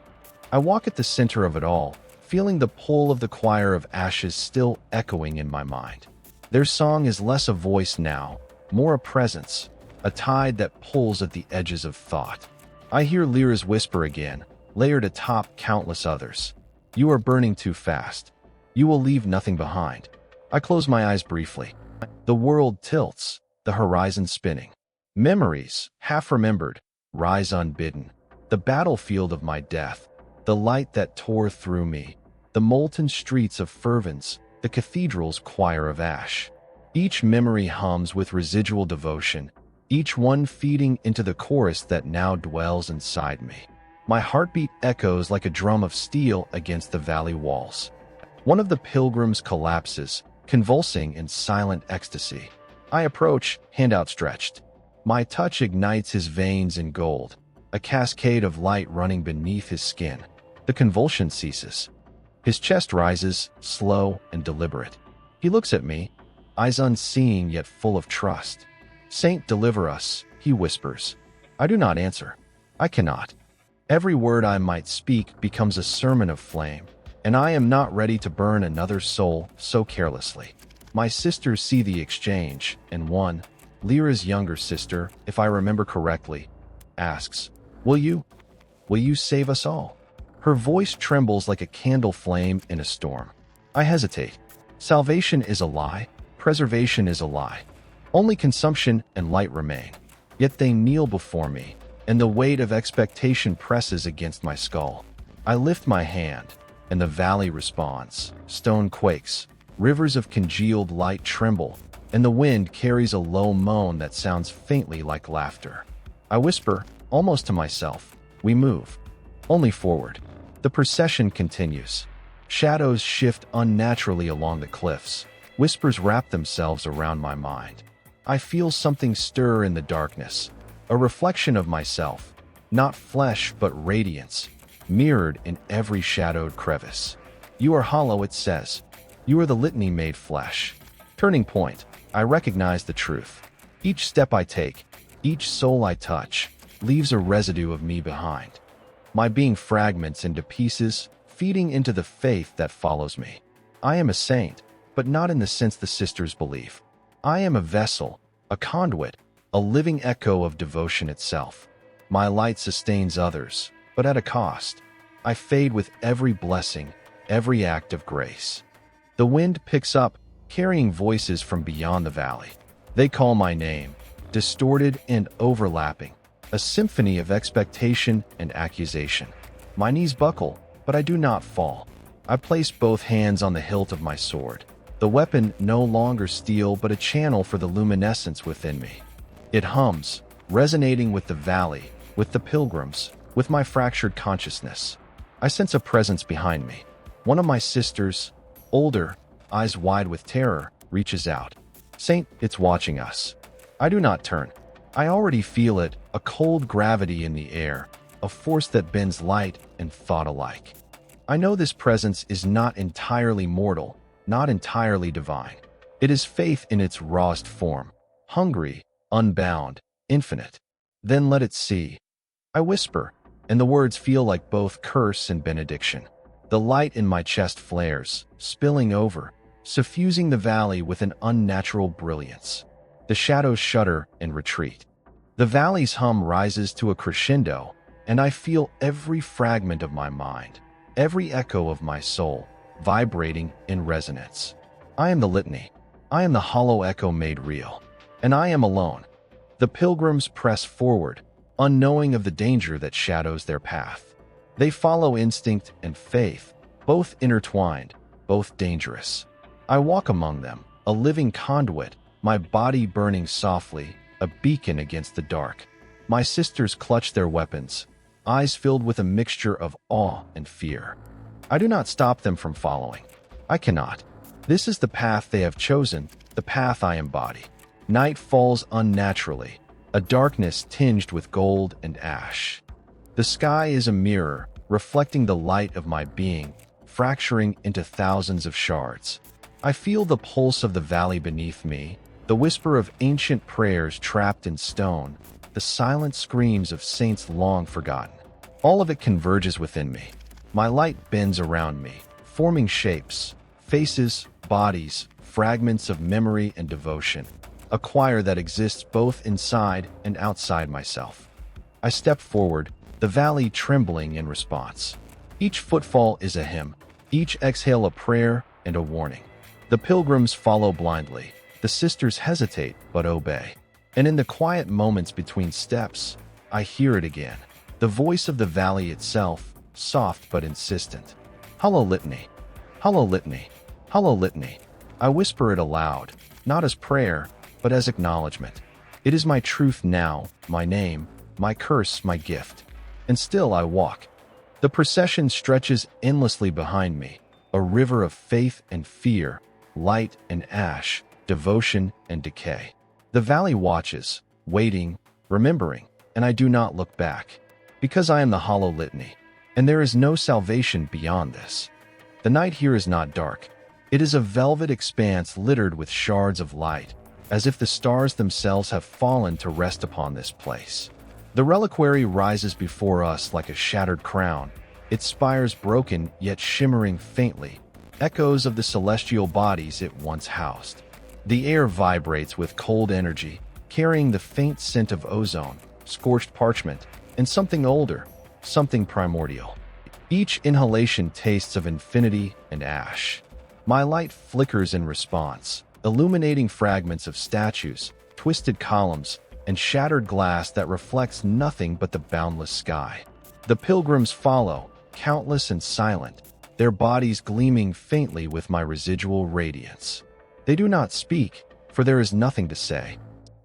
I walk at the center of it all, feeling the pull of the choir of ashes still echoing in my mind. Their song is less a voice now, more a presence, a tide that pulls at the edges of thought. I hear Lyra's whisper again, layered atop countless others. You are burning too fast. You will leave nothing behind. I close my eyes briefly. The world tilts, the horizon spinning. Memories, half remembered, rise unbidden. The battlefield of my death, the light that tore through me, the molten streets of fervence, the cathedral's choir of ash. Each memory hums with residual devotion, each one feeding into the chorus that now dwells inside me. My heartbeat echoes like a drum of steel against the valley walls. One of the pilgrims collapses, convulsing in silent ecstasy. I approach, hand outstretched. My touch ignites his veins in gold, a cascade of light running beneath his skin. The convulsion ceases. His chest rises, slow and deliberate. He looks at me, eyes unseeing yet full of trust. Saint, deliver us, he whispers. I do not answer. I cannot. Every word I might speak becomes a sermon of flame, and I am not ready to burn another soul so carelessly. My sisters see the exchange, and one, Lyra's younger sister, if I remember correctly, asks, Will you? Will you save us all? Her voice trembles like a candle flame in a storm. I hesitate. Salvation is a lie. Preservation is a lie. Only consumption and light remain. Yet they kneel before me, and the weight of expectation presses against my skull. I lift my hand, and the valley responds. Stone quakes. Rivers of congealed light tremble, and the wind carries a low moan that sounds faintly like laughter. I whisper, almost to myself, we move. Only forward. The procession continues. Shadows shift unnaturally along the cliffs. Whispers wrap themselves around my mind. I feel something stir in the darkness, a reflection of myself, not flesh but radiance, mirrored in every shadowed crevice. You are hollow, it says. You are the litany made flesh. Turning point. I recognize the truth. Each step I take, each soul I touch, leaves a residue of me behind. My being fragments into pieces, feeding into the faith that follows me. I am a saint, but not in the sense the sisters believe. I am a vessel, a conduit, a living echo of devotion itself. My light sustains others, but at a cost. I fade with every blessing, every act of grace. The wind picks up, carrying voices from beyond the valley. They call my name, distorted and overlapping, a symphony of expectation and accusation. My knees buckle, but I do not fall. I place both hands on the hilt of my sword, the weapon no longer steel but a channel for the luminescence within me. It hums, resonating with the valley, with the pilgrims, with my fractured consciousness. I sense a presence behind me. One of my sisters, older, eyes wide with terror, reaches out. Saint, it's watching us. I do not turn. I already feel it, a cold gravity in the air, a force that bends light and thought alike. I know this presence is not entirely mortal, not entirely divine. It is faith in its rawest form, hungry, unbound, infinite. Then let it see. I whisper, and the words feel like both curse and benediction. The light in my chest flares, spilling over, suffusing the valley with an unnatural brilliance. The shadows shudder and retreat. The valley's hum rises to a crescendo, and I feel every fragment of my mind, every echo of my soul, vibrating in resonance. I am the litany. I am the hollow echo made real. And I am alone. The pilgrims press forward, unknowing of the danger that shadows their path. They follow instinct and faith, both intertwined, both dangerous. I walk among them, a living conduit, my body burning softly, a beacon against the dark. My sisters clutch their weapons, eyes filled with a mixture of awe and fear. I do not stop them from following. I cannot. This is the path they have chosen, the path I embody. Night falls unnaturally, a darkness tinged with gold and ash. The sky is a mirror, reflecting the light of my being, fracturing into thousands of shards. I feel the pulse of the valley beneath me, the whisper of ancient prayers trapped in stone, the silent screams of saints long forgotten. All of it converges within me. My light bends around me, forming shapes, faces, bodies, fragments of memory and devotion, a choir that exists both inside and outside myself. I step forward, the valley trembling in response. Each footfall is a hymn, each exhale a prayer and a warning. The pilgrims follow blindly. The sisters hesitate but obey. And in the quiet moments between steps, I hear it again. The voice of the valley itself, soft but insistent. Hollow litany, hollow litany, hollow litany. I whisper it aloud, not as prayer, but as acknowledgement. It is my truth now, my name, my curse, my gift. And still I walk. The procession stretches endlessly behind me, a river of faith and fear, light and ash, devotion and decay. The valley watches, waiting, remembering, and I do not look back, because I am the hollow litany, and there is no salvation beyond this. The night here is not dark. It is a velvet expanse littered with shards of light, as if the stars themselves have fallen to rest upon this place. The reliquary rises before us like a shattered crown, its spires broken yet shimmering faintly, echoes of the celestial bodies it once housed. The air vibrates with cold energy, carrying the faint scent of ozone, scorched parchment, and something older, something primordial. Each inhalation tastes of infinity and ash. My light flickers in response, illuminating fragments of statues, twisted columns, and shattered glass that reflects nothing but the boundless sky. The pilgrims follow, countless and silent, their bodies gleaming faintly with my residual radiance. They do not speak, for there is nothing to say.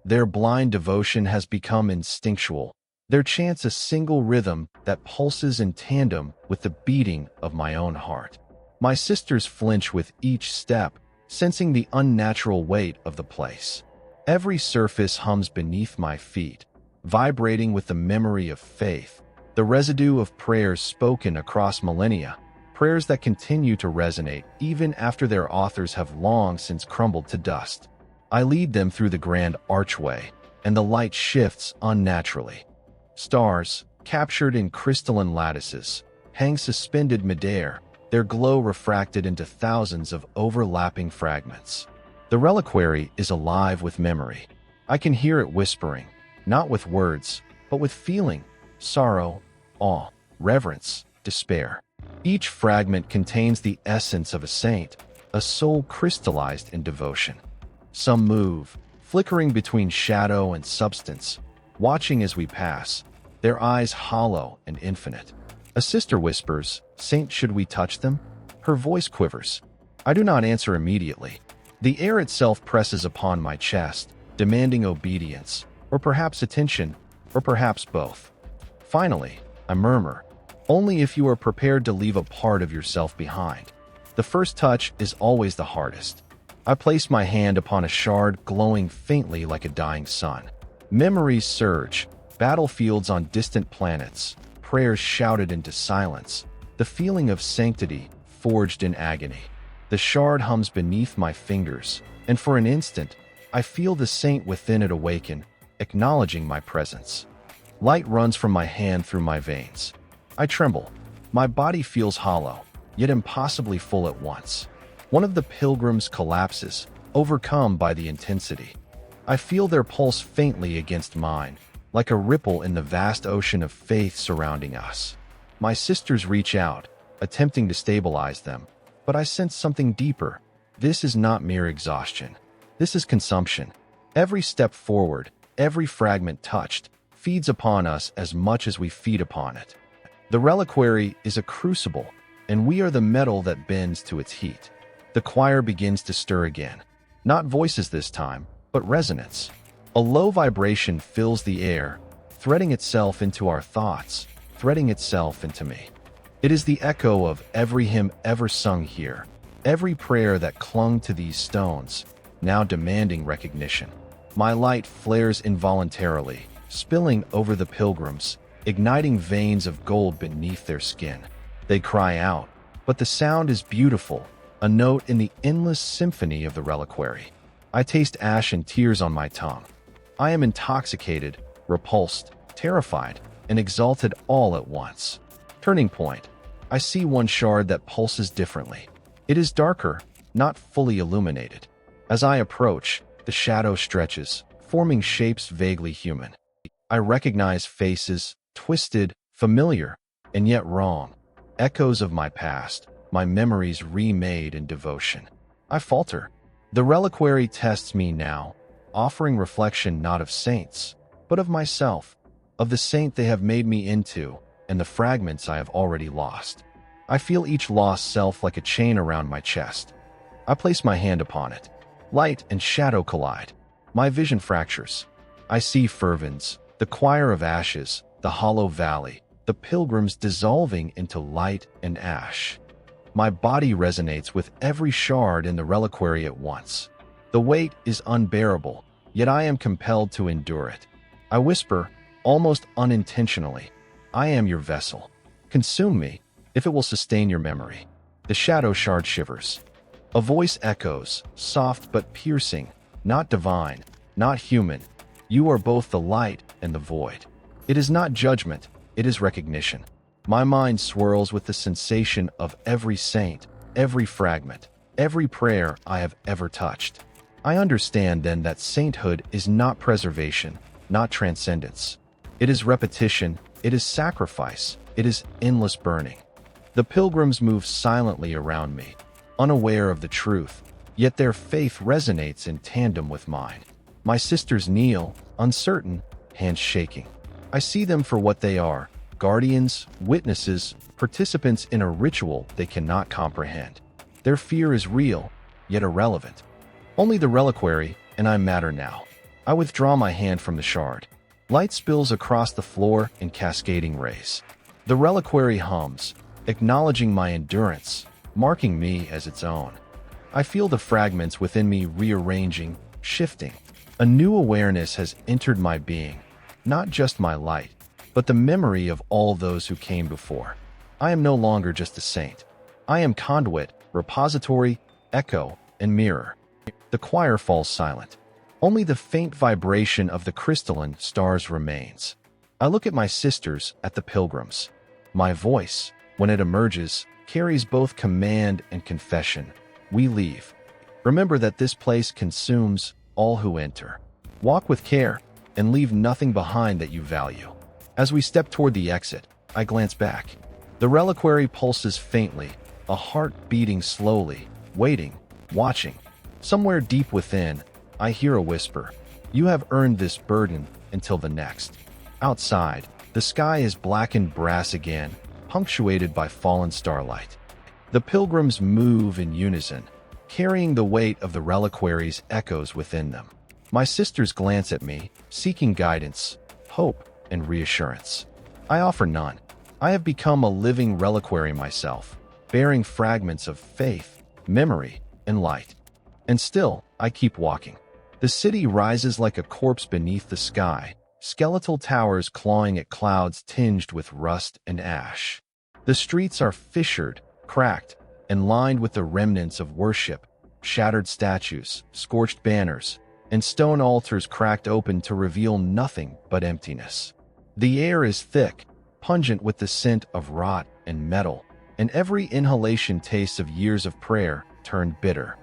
Their blind devotion has become instinctual, their chants a single rhythm that pulses in tandem with the beating of my own heart. My sisters flinch with each step, sensing the unnatural weight of the place. Every surface hums beneath my feet, vibrating with the memory of faith, the residue of prayers spoken across millennia, prayers that continue to resonate even after their authors have long since crumbled to dust. I lead them through the grand archway, and the light shifts unnaturally. Stars, captured in crystalline lattices, hang suspended midair, their glow refracted into thousands of overlapping fragments. The reliquary is alive with memory. I can hear it whispering, not with words, but with feeling, sorrow, awe, reverence, despair. Each fragment contains the essence of a saint, a soul crystallized in devotion. Some move, flickering between shadow and substance, watching as we pass, their eyes hollow and infinite. A sister whispers, "Saint, should we touch them?" Her voice quivers. I do not answer immediately. The air itself presses upon my chest, demanding obedience, or perhaps attention, or perhaps both. Finally, I murmur, "Only if you are prepared to leave a part of yourself behind." The first touch is always the hardest. I place my hand upon a shard glowing faintly like a dying sun. Memories surge, battlefields on distant planets, prayers shouted into silence, the feeling of sanctity forged in agony. The shard hums beneath my fingers, and for an instant, I feel the saint within it awaken, acknowledging my presence. Light runs from my hand through my veins. I tremble. My body feels hollow, yet impossibly full at once. One of the pilgrims collapses, overcome by the intensity. I feel their pulse faintly against mine, like a ripple in the vast ocean of faith surrounding us. My sisters reach out, attempting to stabilize them, but I sense something deeper. This is not mere exhaustion. This is consumption. Every step forward, every fragment touched, feeds upon us as much as we feed upon it. The reliquary is a crucible, and we are the metal that bends to its heat. The choir begins to stir again. Not voices this time, but resonance. A low vibration fills the air, threading itself into our thoughts, threading itself into me. It is the echo of every hymn ever sung here, every prayer that clung to these stones, now demanding recognition. My light flares involuntarily, spilling over the pilgrims, igniting veins of gold beneath their skin. They cry out, but the sound is beautiful, a note in the endless symphony of the reliquary. I taste ash and tears on my tongue. I am intoxicated, repulsed, terrified, and exalted all at once. Turning point. I see one shard that pulses differently. It is darker, not fully illuminated. As I approach, the shadow stretches, forming shapes vaguely human. I recognize faces, twisted, familiar, and yet wrong. Echoes of my past, my memories remade in devotion. I falter. The reliquary tests me now, offering reflection not of saints, but of myself, of the saint they have made me into, and the fragments I have already lost. I feel each lost self like a chain around my chest. I place my hand upon it. Light and shadow collide. My vision fractures. I see fervens, the choir of ashes, the hollow valley, the pilgrims dissolving into light and ash. My body resonates with every shard in the reliquary at once. The weight is unbearable, yet I am compelled to endure it. I whisper, almost unintentionally, "I am your vessel. Consume me, if it will sustain your memory." The shadow shard shivers. A voice echoes, soft but piercing, not divine, not human. You are both the light and the void. It is not judgment, it is recognition. My mind swirls with the sensation of every saint, every fragment, every prayer I have ever touched. I understand then that sainthood is not preservation, not transcendence. It is repetition, it is sacrifice, it is endless burning. The pilgrims move silently around me, unaware of the truth, yet their faith resonates in tandem with mine. My sisters kneel, uncertain, hands shaking. I see them for what they are, guardians, witnesses, participants in a ritual they cannot comprehend. Their fear is real, yet irrelevant. Only the reliquary, and I matter now. I withdraw my hand from the shard. Light spills across the floor in cascading rays. The reliquary hums, acknowledging my endurance, marking me as its own. I feel the fragments within me rearranging, shifting. A new awareness has entered my being, not just my light, but the memory of all those who came before. I am no longer just a saint. I am conduit, repository, echo, and mirror. The choir falls silent. Only the faint vibration of the crystalline stars remains. I look at my sisters, at the pilgrims. My voice, when it emerges, carries both command and confession. We leave. Remember that this place consumes all who enter. Walk with care and leave nothing behind that you value. As we step toward the exit, I glance back. The reliquary pulses faintly, a heart beating slowly, waiting, watching. Somewhere deep within, I hear a whisper. You have earned this burden until the next. Outside, the sky is blackened brass again, punctuated by fallen starlight. The pilgrims move in unison, carrying the weight of the reliquary's echoes within them. My sisters glance at me, seeking guidance, hope, and reassurance. I offer none. I have become a living reliquary myself, bearing fragments of faith, memory, and light. And still, I keep walking. The city rises like a corpse beneath the sky, skeletal towers clawing at clouds tinged with rust and ash. The streets are fissured, cracked, and lined with the remnants of worship, shattered statues, scorched banners, and stone altars cracked open to reveal nothing but emptiness. The air is thick, pungent with the scent of rot and metal, and every inhalation tastes of years of prayer turned bitter.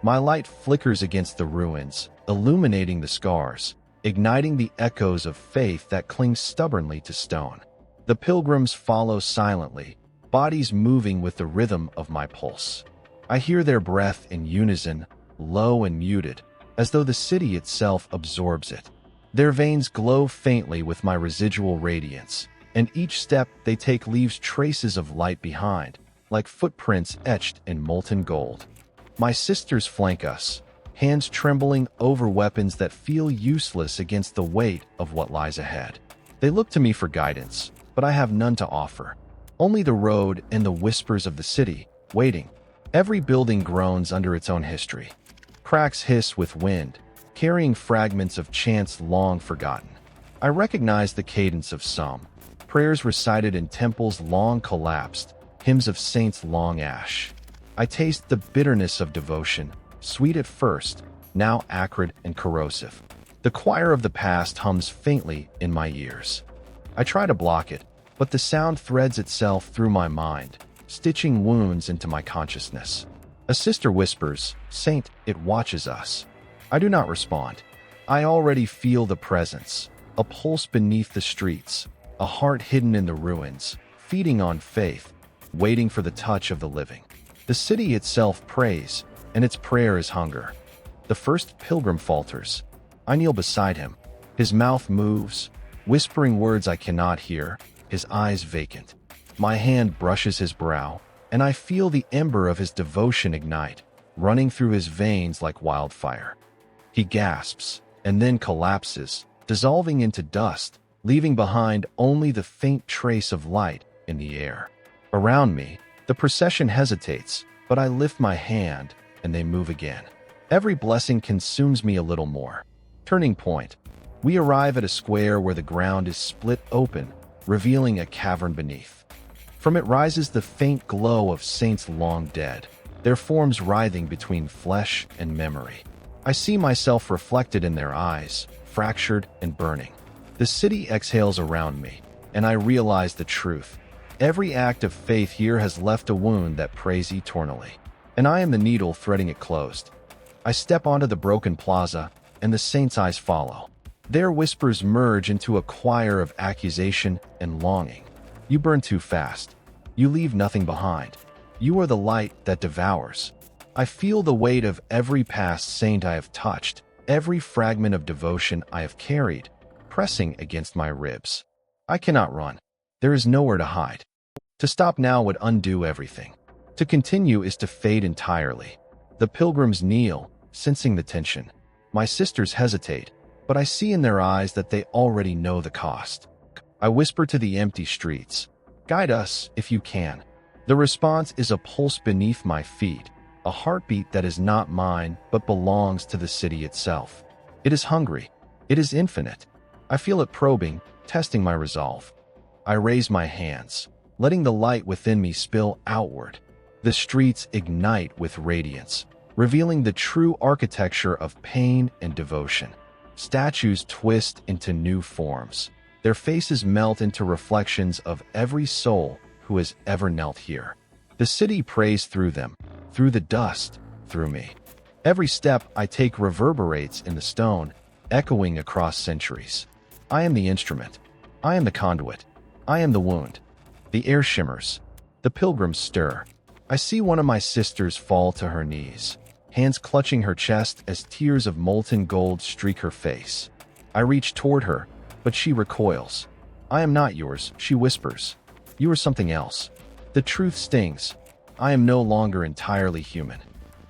My light flickers against the ruins, illuminating the scars, igniting the echoes of faith that cling stubbornly to stone. The pilgrims follow silently, bodies moving with the rhythm of my pulse. I hear their breath in unison, low and muted, as though the city itself absorbs it. Their veins glow faintly with my residual radiance, and each step they take leaves traces of light behind, like footprints etched in molten gold. My sisters flank us, hands trembling over weapons that feel useless against the weight of what lies ahead. They look to me for guidance, but I have none to offer. Only the road and the whispers of the city, waiting. Every building groans under its own history. Cracks hiss with wind, carrying fragments of chants long forgotten. I recognize the cadence of some, prayers recited in temples long collapsed, hymns of saints long ash. I taste the bitterness of devotion, sweet at first, now acrid and corrosive. The choir of the past hums faintly in my ears. I try to block it, but the sound threads itself through my mind, stitching wounds into my consciousness. A sister whispers, "Saint, it watches us." I do not respond. I already feel the presence, a pulse beneath the streets, a heart hidden in the ruins, feeding on faith, waiting for the touch of the living. The city itself prays, and its prayer is hunger. The first pilgrim falters. I kneel beside him. His mouth moves, whispering words I cannot hear, his eyes vacant. My hand brushes his brow, and I feel the ember of his devotion ignite, running through his veins like wildfire. He gasps, and then collapses, dissolving into dust, leaving behind only the faint trace of light in the air. Around me, the procession hesitates, but I lift my hand, and they move again. Every blessing consumes me a little more. Turning point. We arrive at a square where the ground is split open, revealing a cavern beneath. From it rises the faint glow of saints long dead, their forms writhing between flesh and memory. I see myself reflected in their eyes, fractured and burning. The city exhales around me, and I realize the truth. Every act of faith here has left a wound that prays eternally, and I am the needle threading it closed. I step onto the broken plaza, and the saint's eyes follow. Their whispers merge into a choir of accusation and longing. You burn too fast. You leave nothing behind. You are the light that devours. I feel the weight of every past saint I have touched, every fragment of devotion I have carried, pressing against my ribs. I cannot run. There is nowhere to hide. To stop now would undo everything. To continue is to fade entirely. The pilgrims kneel, sensing the tension. My sisters hesitate, but I see in their eyes that they already know the cost. I whisper to the empty streets, "Guide us, if you can." The response is a pulse beneath my feet, a heartbeat that is not mine but belongs to the city itself. It is hungry. It is infinite. I feel it probing, testing my resolve. I raise my hands, letting the light within me spill outward. The streets ignite with radiance, revealing the true architecture of pain and devotion. Statues twist into new forms. Their faces melt into reflections of every soul who has ever knelt here. The city prays through them, through the dust, through me. Every step I take reverberates in the stone, echoing across centuries. I am the instrument. I am the conduit. I am the wound. The air shimmers. The pilgrims stir. I see one of my sisters fall to her knees, hands clutching her chest as tears of molten gold streak her face. I reach toward her, but she recoils. "I am not yours," she whispers. "You are something else." The truth stings. I am no longer entirely human.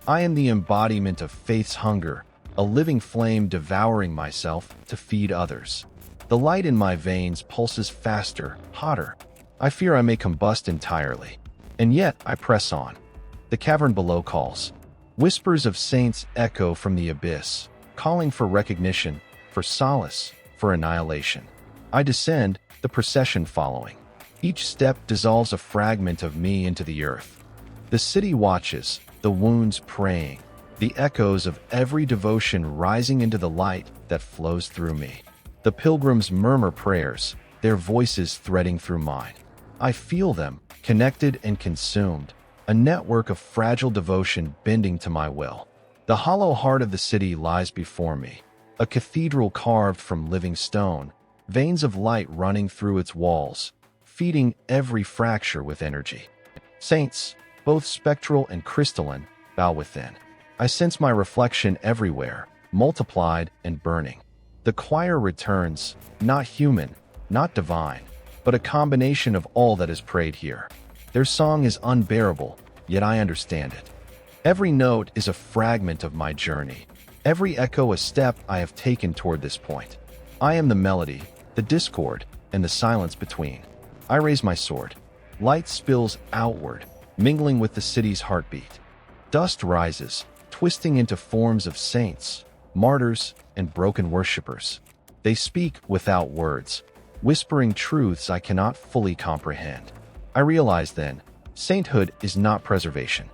I am the embodiment of faith's hunger, a living flame devouring myself to feed others. The light in my veins pulses faster, hotter. I fear I may combust entirely. And yet I press on. The cavern below calls. Whispers of saints echo from the abyss, calling for recognition, for solace, for annihilation. I descend, the procession following. Each step dissolves a fragment of me into the earth. The city watches, the wounds praying, the echoes of every devotion rising into the light that flows through me. The pilgrims murmur prayers, their voices threading through mine. I feel them, connected and consumed, a network of fragile devotion bending to my will. The hollow heart of the city lies before me, a cathedral carved from living stone, veins of light running through its walls, feeding every fracture with energy. Saints, both spectral and crystalline, bow within. I sense my reflection everywhere, multiplied and burning. The choir returns, not human, not divine, but a combination of all that is prayed here. Their song is unbearable, yet I understand it. Every note is a fragment of my journey, every echo a step I have taken toward this point. I am the melody, the discord, and the silence between. I raise my sword. Light spills outward, mingling with the city's heartbeat. Dust rises, twisting into forms of saints, martyrs, and broken worshippers. They speak without words, whispering truths I cannot fully comprehend. I realize then, sainthood is not preservation.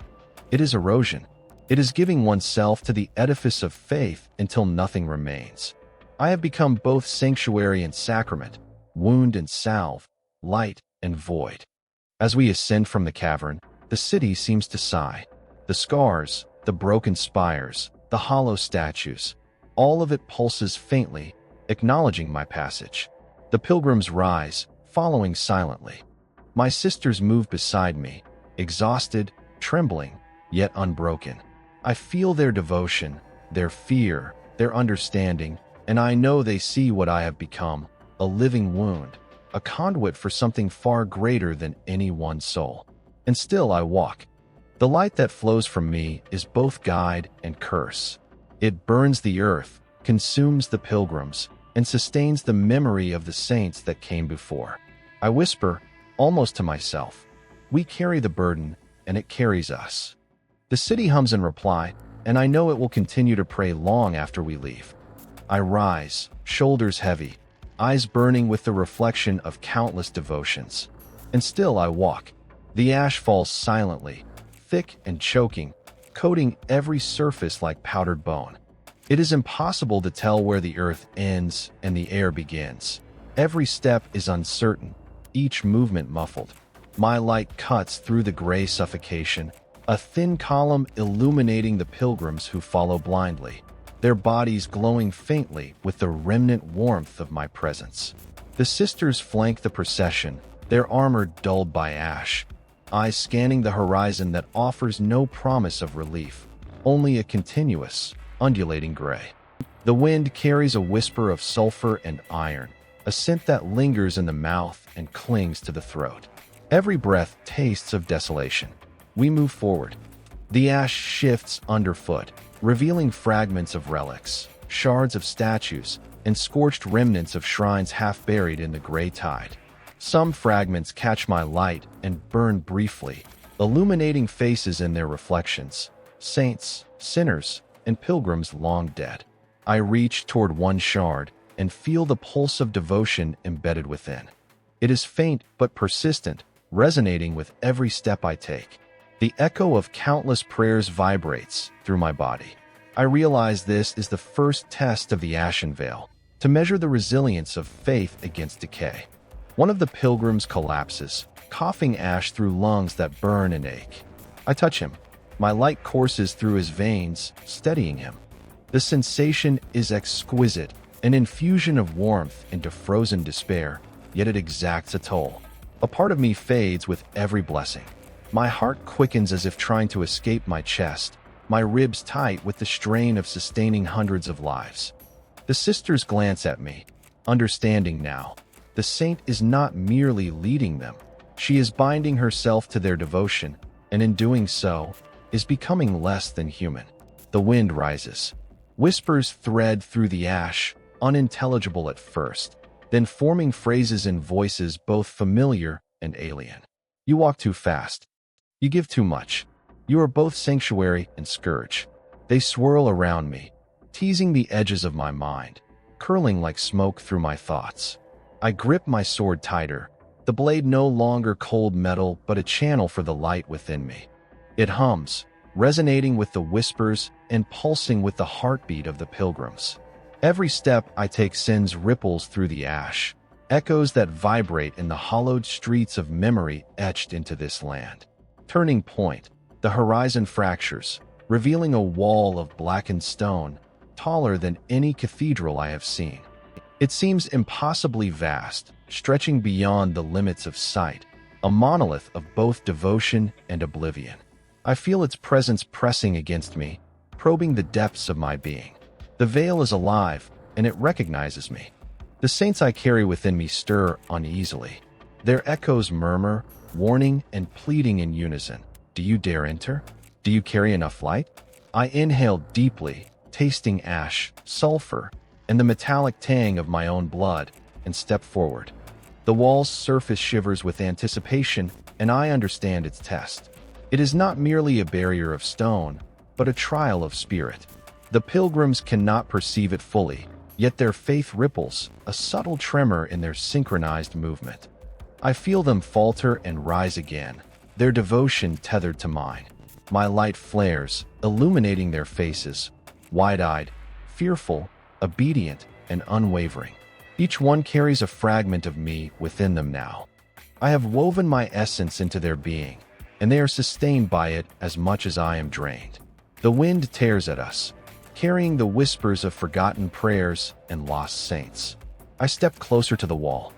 It is erosion. It is giving oneself to the edifice of faith until nothing remains. I have become both sanctuary and sacrament, wound and salve, light and void. As we ascend from the cavern, the city seems to sigh. The scars, the broken spires, the hollow statues, all of it pulses faintly, acknowledging my passage. The pilgrims rise, following silently. My sisters move beside me, exhausted, trembling, yet unbroken. I feel their devotion, their fear, their understanding, and I know they see what I have become, a living wound, a conduit for something far greater than any one soul. And still I walk. The light that flows from me is both guide and curse. It burns the earth, consumes the pilgrims, and sustains the memory of the saints that came before. I whisper, almost to myself, "We carry the burden, and it carries us." The city hums in reply, and I know it will continue to pray long after we leave. I rise, shoulders heavy, eyes burning with the reflection of countless devotions. And still I walk. The ash falls silently, thick and choking, coating every surface like powdered bone. It is impossible to tell where the earth ends and the air begins. Every step is uncertain, each movement muffled. My light cuts through the gray suffocation, a thin column illuminating the pilgrims who follow blindly. their bodies glowing faintly with the remnant warmth of my presence. The sisters flank the procession, their armor dulled by ash, eyes scanning the horizon that offers no promise of relief, only a continuous, undulating gray. The wind carries a whisper of sulfur and iron, a scent that lingers in the mouth and clings to the throat. Every breath tastes of desolation. We move forward. The ash shifts underfoot, revealing fragments of relics, shards of statues, and scorched remnants of shrines half buried in the gray tide. Some fragments catch my light and burn briefly, illuminating faces in their reflections, saints, sinners, and pilgrims long dead. I reach toward one shard and feel the pulse of devotion embedded within. It is faint but persistent, resonating with every step I take. The echo of countless prayers vibrates through my body. I realize this is the first test of the Ashen Veil, to measure the resilience of faith against decay. One of the pilgrims collapses, coughing ash through lungs that burn and ache. I touch him. My light courses through his veins, steadying him. The sensation is exquisite, an infusion of warmth into frozen despair, yet it exacts a toll. A part of me fades with every blessing. My heart quickens as if trying to escape my chest, my ribs tight with the strain of sustaining hundreds of lives. The sisters glance at me, understanding now. The saint is not merely leading them. She is binding herself to their devotion, and in doing so, is becoming less than human. The wind rises. Whispers thread through the ash, unintelligible at first, then forming phrases in voices both familiar and alien. You walk too fast. You give too much. You are both sanctuary and scourge. They swirl around me, teasing the edges of my mind, curling like smoke through my thoughts. I grip my sword tighter, the blade no longer cold metal but a channel for the light within me. It hums, resonating with the whispers and pulsing with the heartbeat of the pilgrims. Every step I take sends ripples through the ash, echoes that vibrate in the hollowed streets of memory etched into this land. Turning point, the horizon fractures, revealing a wall of blackened stone, taller than any cathedral I have seen. It seems impossibly vast, stretching beyond the limits of sight, a monolith of both devotion and oblivion. I feel its presence pressing against me, probing the depths of my being. The veil is alive, and it recognizes me. The saints I carry within me stir uneasily. Their echoes murmur, warning and pleading in unison. Do you dare enter? Do you carry enough light? I inhale deeply, tasting ash, sulfur, and the metallic tang of my own blood, and step forward. The wall's surface shivers with anticipation, and I understand its test. It is not merely a barrier of stone, but a trial of spirit. The pilgrims cannot perceive it fully, yet their faith ripples, a subtle tremor in their synchronized movement. I feel them falter and rise again, their devotion tethered to mine. My light flares, illuminating their faces, wide-eyed, fearful, obedient, and unwavering. Each one carries a fragment of me within them now. I have woven my essence into their being, and they are sustained by it as much as I am drained. The wind tears at us, carrying the whispers of forgotten prayers and lost saints. I step closer to the wall.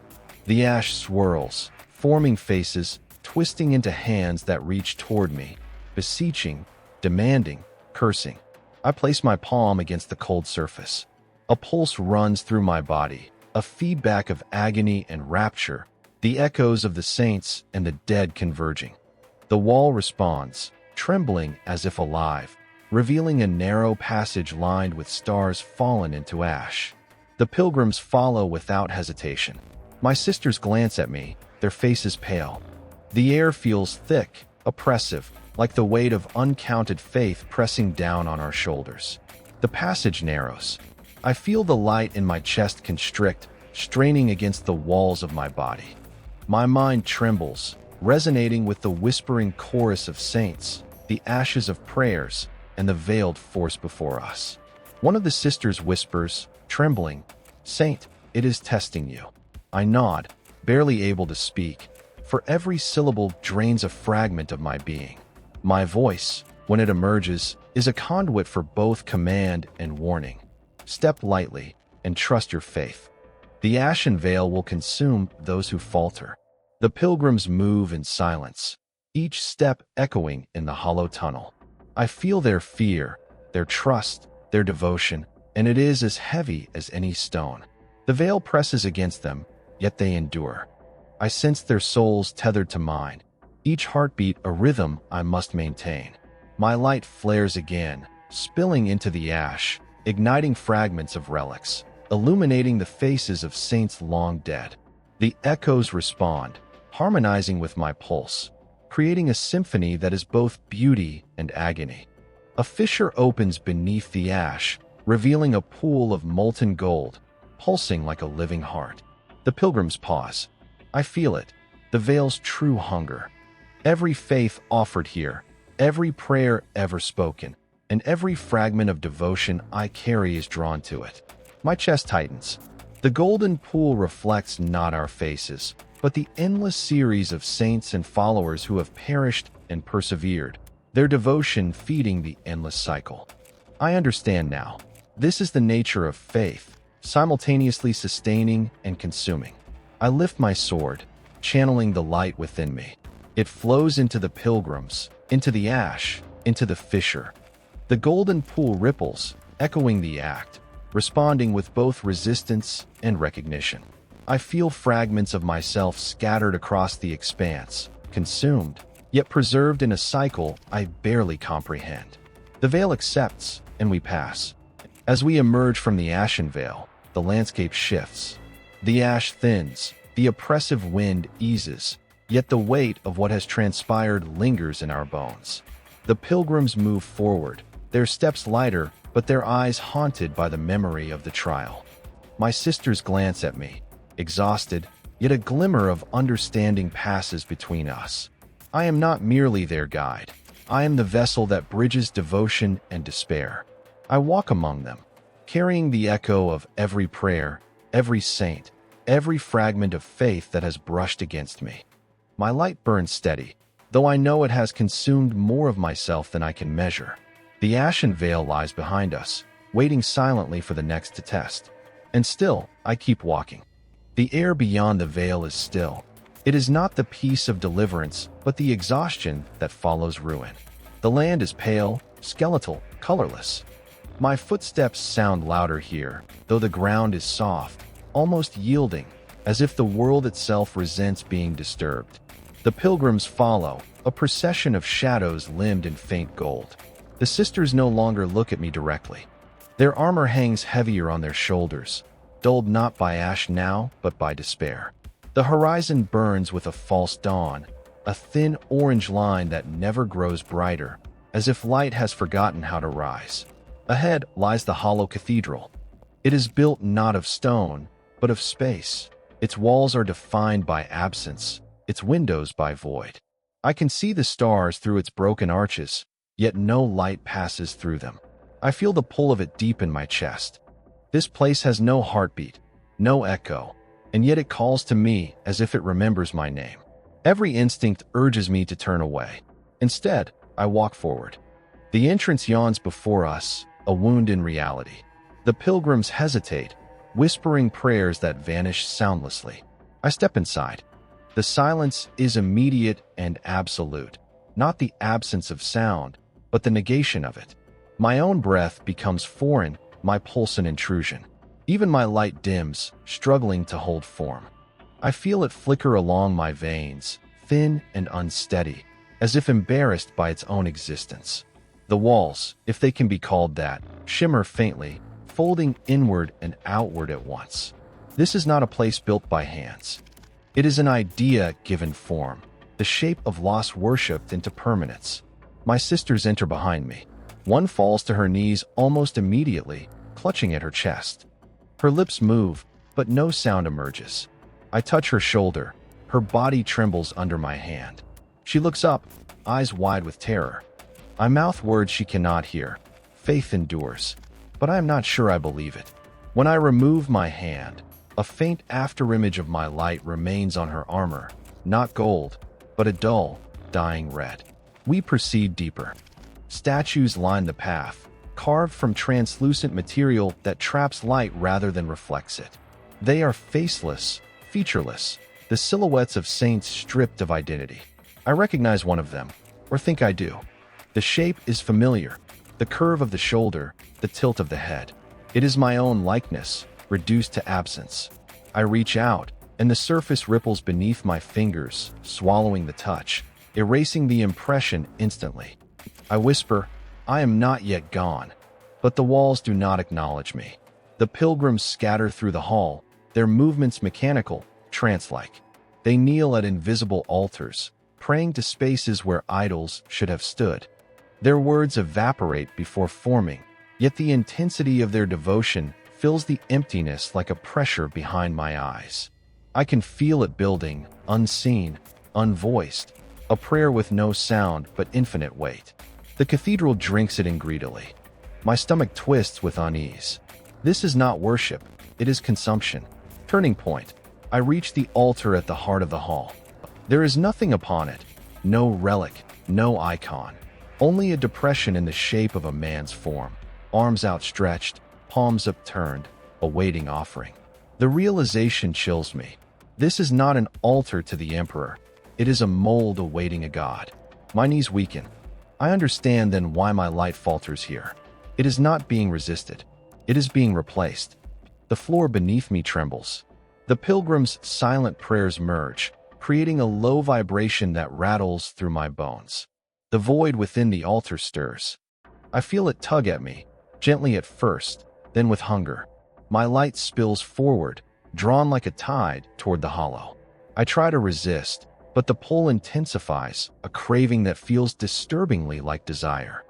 The ash swirls, forming faces, twisting into hands that reach toward me, beseeching, demanding, cursing. I place my palm against the cold surface. A pulse runs through my body, a feedback of agony and rapture, the echoes of the saints and the dead converging. The wall responds, trembling as if alive, revealing a narrow passage lined with stars fallen into ash. The pilgrims follow without hesitation. My sisters glance at me, their faces pale. The air feels thick, oppressive, like the weight of uncounted faith pressing down on our shoulders. The passage narrows. I feel the light in my chest constrict, straining against the walls of my body. My mind trembles, resonating with the whispering chorus of saints, the ashes of prayers, and the veiled force before us. One of the sisters whispers, trembling, "Saint, it is testing you." I nod, barely able to speak, for every syllable drains a fragment of my being. My voice, when it emerges, is a conduit for both command and warning. Step lightly and trust your faith. The ashen veil will consume those who falter. The pilgrims move in silence, each step echoing in the hollow tunnel. I feel their fear, their trust, their devotion, and it is as heavy as any stone. The veil presses against them, yet they endure. I sense their souls tethered to mine, each heartbeat a rhythm I must maintain. My light flares again, spilling into the ash, igniting fragments of relics, illuminating the faces of saints long dead. The echoes respond, harmonizing with my pulse, creating a symphony that is both beauty and agony. A fissure opens beneath the ash, revealing a pool of molten gold, pulsing like a living heart. The pilgrims pause. I feel it, the veil's true hunger. Every faith offered here, every prayer ever spoken, and every fragment of devotion I carry is drawn to it. My chest tightens. The golden pool reflects not our faces, but the endless series of saints and followers who have perished and persevered, their devotion feeding the endless cycle. I understand now. This is the nature of faith, simultaneously sustaining and consuming. I lift my sword, channeling the light within me. It flows into the pilgrims, into the ash, into the fissure. The golden pool ripples, echoing the act, responding with both resistance and recognition. I feel fragments of myself scattered across the expanse, consumed, yet preserved in a cycle I barely comprehend. The veil accepts, and we pass. As we emerge from the ashen veil, the landscape shifts. The ash thins, the oppressive wind eases, yet the weight of what has transpired lingers in our bones. The pilgrims move forward, their steps lighter, but their eyes haunted by the memory of the trial. My sisters glance at me, exhausted, yet a glimmer of understanding passes between us. I am not merely their guide. I am the vessel that bridges devotion and despair. I walk among them, carrying the echo of every prayer, every saint, every fragment of faith that has brushed against me. My light burns steady, though I know it has consumed more of myself than I can measure. The ashen veil lies behind us, waiting silently for the next to test. And still, I keep walking. The air beyond the veil is still. It is not the peace of deliverance, but the exhaustion that follows ruin. The land is pale, skeletal, colorless. My footsteps sound louder here, though the ground is soft, almost yielding, as if the world itself resents being disturbed. The pilgrims follow, a procession of shadows limned in faint gold. The sisters no longer look at me directly. Their armor hangs heavier on their shoulders, dulled not by ash now, but by despair. The horizon burns with a false dawn, a thin orange line that never grows brighter, as if light has forgotten how to rise. Ahead lies the hollow cathedral. It is built not of stone, but of space. Its walls are defined by absence, its windows by void. I can see the stars through its broken arches, yet no light passes through them. I feel the pull of it deep in my chest. This place has no heartbeat, no echo, and yet it calls to me as if it remembers my name. Every instinct urges me to turn away. Instead, I walk forward. The entrance yawns before us, a wound in reality. The pilgrims hesitate, whispering prayers that vanish soundlessly. I step inside. The silence is immediate and absolute, not the absence of sound, but the negation of it. My own breath becomes foreign, my pulse an intrusion. Even my light dims, struggling to hold form. I feel it flicker along my veins, thin and unsteady, as if embarrassed by its own existence. The walls, if they can be called that, shimmer faintly, folding inward and outward at once. This is not a place built by hands. It is an idea given form, the shape of loss worshipped into permanence. My sisters enter behind me. One falls to her knees almost immediately, clutching at her chest. Her lips move, but no sound emerges. I touch her shoulder. Her body trembles under my hand. She looks up, eyes wide with terror. I mouth words she cannot hear. Faith endures, but I am not sure I believe it. When I remove my hand, a faint afterimage of my light remains on her armor, not gold, but a dull, dying red. We proceed deeper. Statues line the path, carved from translucent material that traps light rather than reflects it. They are faceless, featureless, the silhouettes of saints stripped of identity. I recognize one of them, or think I do. The shape is familiar, the curve of the shoulder, the tilt of the head. It is my own likeness, reduced to absence. I reach out, and the surface ripples beneath my fingers, swallowing the touch, erasing the impression instantly. I whisper, I am not yet gone, but the walls do not acknowledge me. The pilgrims scatter through the hall, their movements mechanical, trance-like. They kneel at invisible altars, praying to spaces where idols should have stood. Their words evaporate before forming, yet the intensity of their devotion fills the emptiness like a pressure behind my eyes. I can feel it building, unseen, unvoiced, a prayer with no sound but infinite weight. The cathedral drinks it in greedily. My stomach twists with unease. This is not worship, it is consumption. Turning point. I reach the altar at the heart of the hall. There is nothing upon it, no relic, no icon. Only a depression in the shape of a man's form, arms outstretched, palms upturned, awaiting offering. The realization chills me. This is not an altar to the emperor. It is a mold awaiting a god. My knees weaken. I understand then why my light falters here. It is not being resisted. It is being replaced. The floor beneath me trembles. The pilgrims' silent prayers merge, creating a low vibration that rattles through my bones. The void within the altar stirs. I feel it tug at me, gently at first, then with hunger. My light spills forward, drawn like a tide toward the hollow. I try to resist, but the pull intensifies, a craving that feels disturbingly like desire.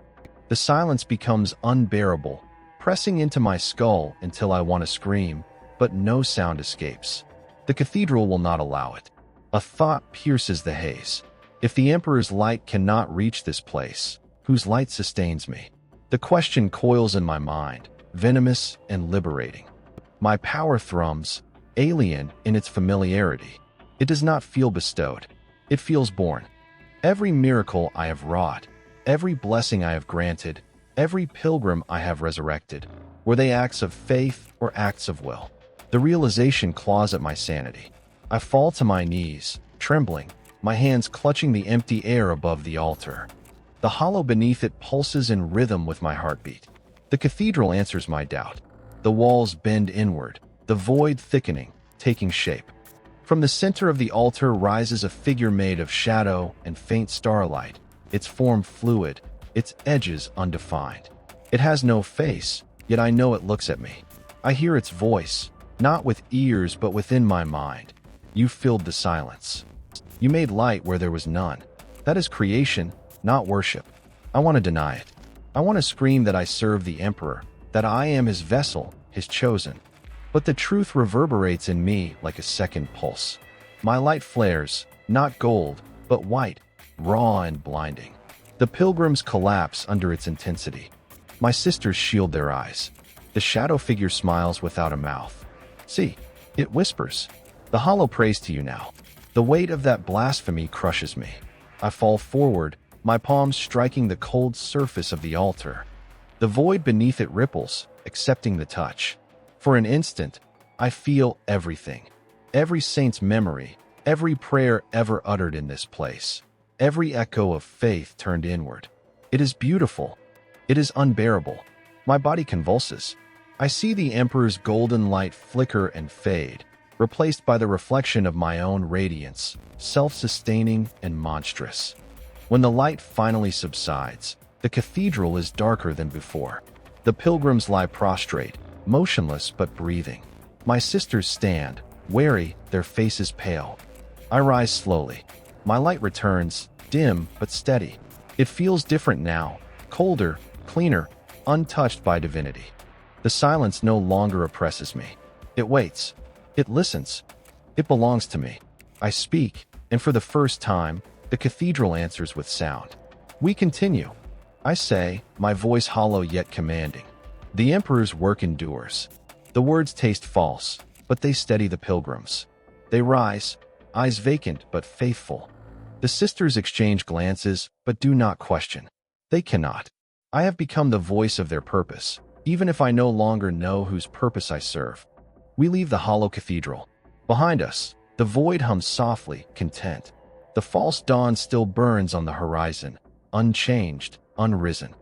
The silence becomes unbearable, pressing into my skull until I want to scream, but no sound escapes. The cathedral will not allow it. A thought pierces the haze. If the emperor's light cannot reach this place, whose light sustains me? The question coils in my mind, venomous and liberating. My power thrums, alien in its familiarity. It does not feel bestowed. It feels born. Every miracle I have wrought, every blessing I have granted, every pilgrim I have resurrected, were they acts of faith or acts of will? The realization claws at my sanity. I fall to my knees, trembling, my hands clutching the empty air above the altar. The hollow beneath it pulses in rhythm with my heartbeat. The cathedral answers my doubt. The walls bend inward, the void thickening, taking shape. From the center of the altar rises a figure made of shadow and faint starlight, its form fluid, its edges undefined. It has no face, yet I know it looks at me. I hear its voice, not with ears but within my mind. You filled the silence. You made light where there was none. That is creation, not worship. I want to deny it. I want to scream that I serve the emperor, that I am his vessel, his chosen. But the truth reverberates in me like a second pulse. My light flares, not gold, but white, raw and blinding. The pilgrims collapse under its intensity. My sisters shield their eyes. The shadow figure smiles without a mouth. See, it whispers. The hollow prays to you now. The weight of that blasphemy crushes me. I fall forward, my palms striking the cold surface of the altar. The void beneath it ripples, accepting the touch. For an instant, I feel everything. Every saint's memory, every prayer ever uttered in this place. Every echo of faith turned inward. It is beautiful. It is unbearable. My body convulses. I see the emperor's golden light flicker and fade, replaced by the reflection of my own radiance, self-sustaining and monstrous. When the light finally subsides, the cathedral is darker than before. The pilgrims lie prostrate, motionless but breathing. My sisters stand, wary, their faces pale. I rise slowly. My light returns, dim but steady. It feels different now, colder, cleaner, untouched by divinity. The silence no longer oppresses me. It waits. It listens. It belongs to me. I speak, and for the first time, the cathedral answers with sound. We continue. I say, my voice hollow yet commanding. The emperor's work endures. The words taste false, but they steady the pilgrims. They rise, eyes vacant but faithful. The sisters exchange glances, but do not question. They cannot. I have become the voice of their purpose, even if I no longer know whose purpose I serve. We leave the hollow cathedral. Behind us, the void hums softly, content. The false dawn still burns on the horizon, unchanged, unrisen.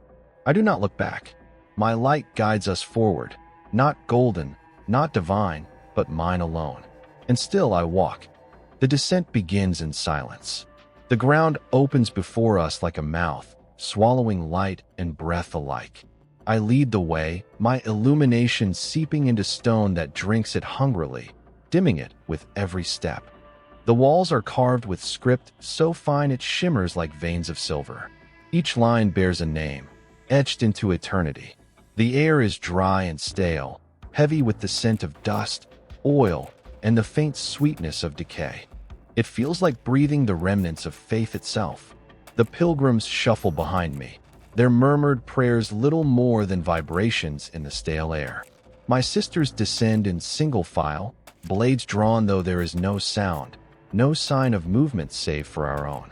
I do not look back. My light guides us forward, not golden, not divine, but mine alone. And still I walk. The descent begins in silence. The ground opens before us like a mouth, swallowing light and breath alike. I lead the way, my illumination seeping into stone that drinks it hungrily, dimming it with every step. The walls are carved with script so fine it shimmers like veins of silver. Each line bears a name, etched into eternity. The air is dry and stale, heavy with the scent of dust, oil, and the faint sweetness of decay. It feels like breathing the remnants of faith itself. The pilgrims shuffle behind me, their murmured prayers little more than vibrations in the stale air. My sisters descend in single file, blades drawn though there is no sound, no sign of movement save for our own.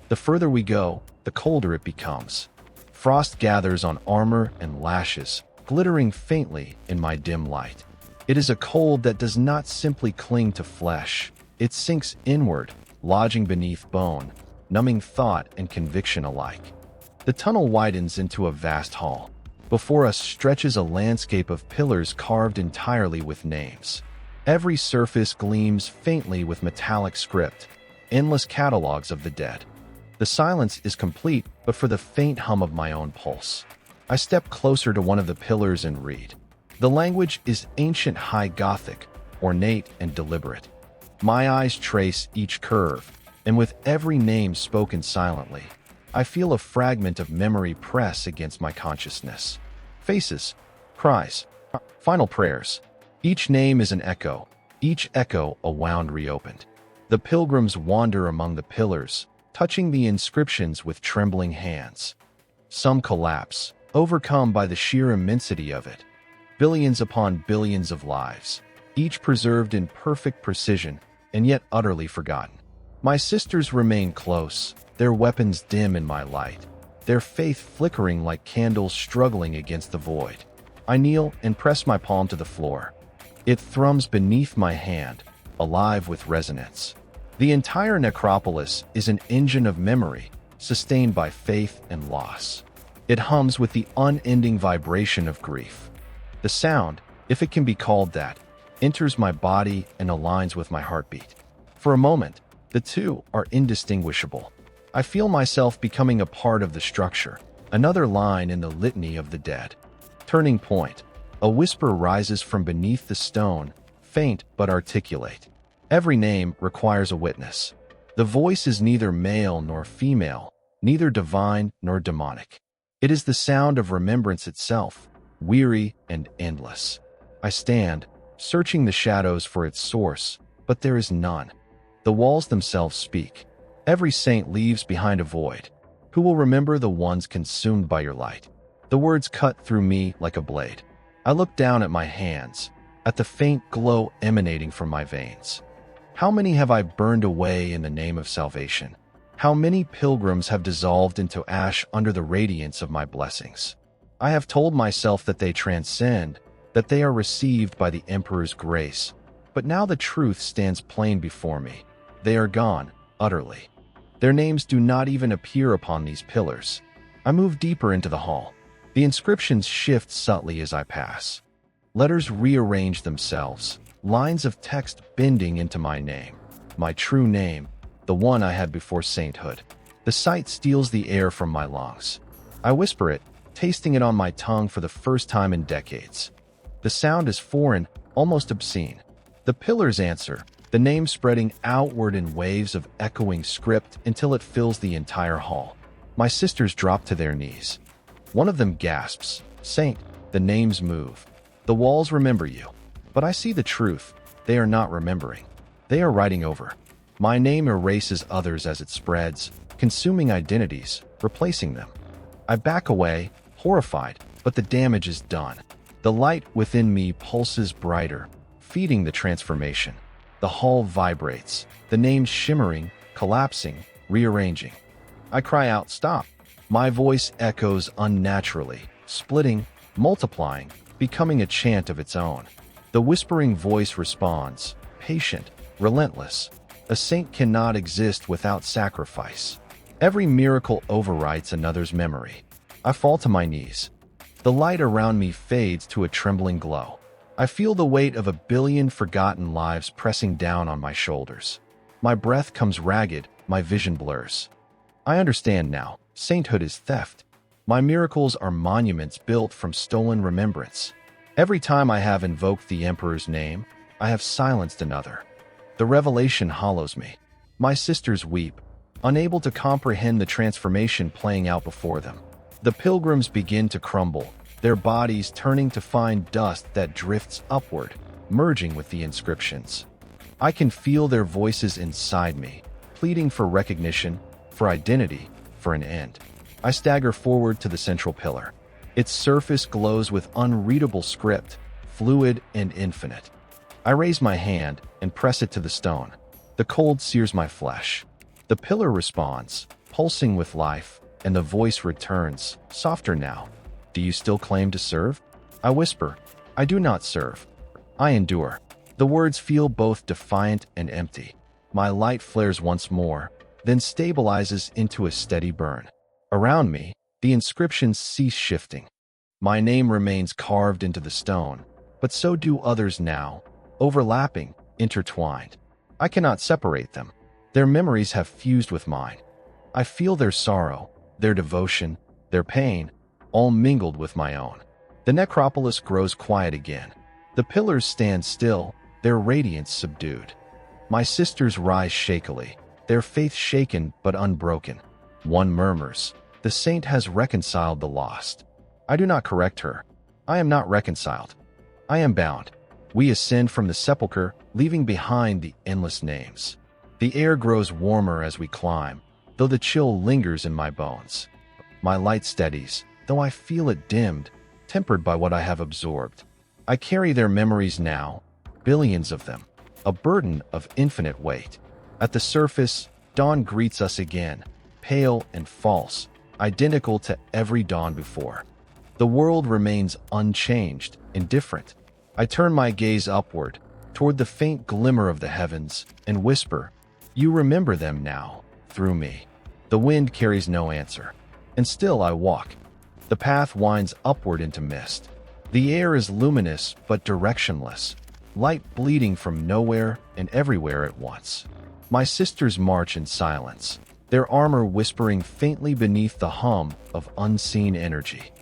The further we go, the colder it becomes. Frost gathers on armor and lashes, glittering faintly in my dim light. It is a cold that does not simply cling to flesh. It sinks inward, lodging beneath bone, numbing thought and conviction alike. The tunnel widens into a vast hall. Before us stretches a landscape of pillars carved entirely with names. Every surface gleams faintly with metallic script, endless catalogs of the dead. The silence is complete but for the faint hum of my own pulse. I step closer to one of the pillars and read. The language is ancient High Gothic, ornate and deliberate. My eyes trace each curve, and with every name spoken silently, I feel a fragment of memory press against my consciousness. Faces, cries, final prayers. Each name is an echo, each echo a wound reopened. The pilgrims wander among the pillars, touching the inscriptions with trembling hands. Some collapse, overcome by the sheer immensity of it. Billions upon billions of lives, each preserved in perfect precision and yet utterly forgotten. My sisters remain close, their weapons dim in my light, their faith flickering like candles struggling against the void. I kneel and press my palm to the floor. It thrums beneath my hand, alive with resonance. The entire necropolis is an engine of memory, sustained by faith and loss. It hums with the unending vibration of grief. The sound, if it can be called that, enters my body and aligns with my heartbeat. For a moment, the two are indistinguishable. I feel myself becoming a part of the structure, another line in the litany of the dead. Turning point. A whisper rises from beneath the stone, faint but articulate. Every name requires a witness. The voice is neither male nor female, neither divine nor demonic. It is the sound of remembrance itself, weary and endless. I stand, searching the shadows for its source, but there is none. The walls themselves speak. Every saint leaves behind a void. Who will remember the ones consumed by your light? The words cut through me like a blade. I look down at my hands, at the faint glow emanating from my veins. How many have I burned away in the name of salvation? How many pilgrims have dissolved into ash under the radiance of my blessings? I have told myself that they transcend, that they are received by the Emperor's grace. But now the truth stands plain before me. They are gone, utterly. Their names do not even appear upon these pillars. I move deeper into the hall. The inscriptions shift subtly as I pass. Letters rearrange themselves, lines of text bending into my name, my true name, the one I had before sainthood. The sight steals the air from my lungs. I whisper it, tasting it on my tongue for the first time in decades. The sound is foreign, almost obscene. The pillars answer, the name spreading outward in waves of echoing script until it fills the entire hall. My sisters drop to their knees. One of them gasps, "Saint," the names move. The walls remember you. But I see the truth. They are not remembering. They are writing over. My name erases others as it spreads, consuming identities, replacing them. I back away, horrified, but the damage is done. The light within me pulses brighter, feeding the transformation. The hall vibrates, the names shimmering, collapsing, rearranging. I cry out, "Stop!" My voice echoes unnaturally, splitting, multiplying, becoming a chant of its own. The whispering voice responds, patient, relentless. A saint cannot exist without sacrifice. Every miracle overwrites another's memory. I fall to my knees. The light around me fades to a trembling glow. I feel the weight of 1,000,000,000 forgotten lives pressing down on my shoulders. My breath comes ragged, my vision blurs. I understand now. Sainthood is theft. My miracles are monuments built from stolen remembrance. Every time I have invoked the Emperor's name, I have silenced another. The revelation hollows me. My sisters weep, unable to comprehend the transformation playing out before them. The pilgrims begin to crumble, their bodies turning to fine dust that drifts upward, merging with the inscriptions. I can feel their voices inside me, pleading for recognition, for identity, for an end. I stagger forward to the central pillar. Its surface glows with unreadable script, fluid and infinite. I raise my hand and press it to the stone. The cold sears my flesh. The pillar responds, pulsing with life, and the voice returns, softer now. Do you still claim to serve? I whisper, I do not serve. I endure. The words feel both defiant and empty. My light flares once more, then stabilizes into a steady burn. Around me, the inscriptions cease shifting. My name remains carved into the stone, but so do others now, overlapping, intertwined. I cannot separate them. Their memories have fused with mine. I feel their sorrow, their devotion, their pain, all mingled with my own. The necropolis grows quiet again. The pillars stand still, their radiance subdued. My sisters rise shakily, their faith shaken but unbroken. One murmurs, the saint has reconciled the lost. I do not correct her. I am not reconciled. I am bound. We ascend from the sepulchre, leaving behind the endless names. The air grows warmer as we climb, though the chill lingers in my bones. My light steadies, though I feel it dimmed, tempered by what I have absorbed. I carry their memories now, billions of them, a burden of infinite weight. At the surface, dawn greets us again, pale and false, identical to every dawn before. The world remains unchanged, indifferent. I turn my gaze upward, toward the faint glimmer of the heavens, and whisper, you remember them now, through me. The wind carries no answer, and still I walk. The path winds upward into mist. The air is luminous but directionless, light bleeding from nowhere and everywhere at once. My sisters march in silence, their armor whispering faintly beneath the hum of unseen energy.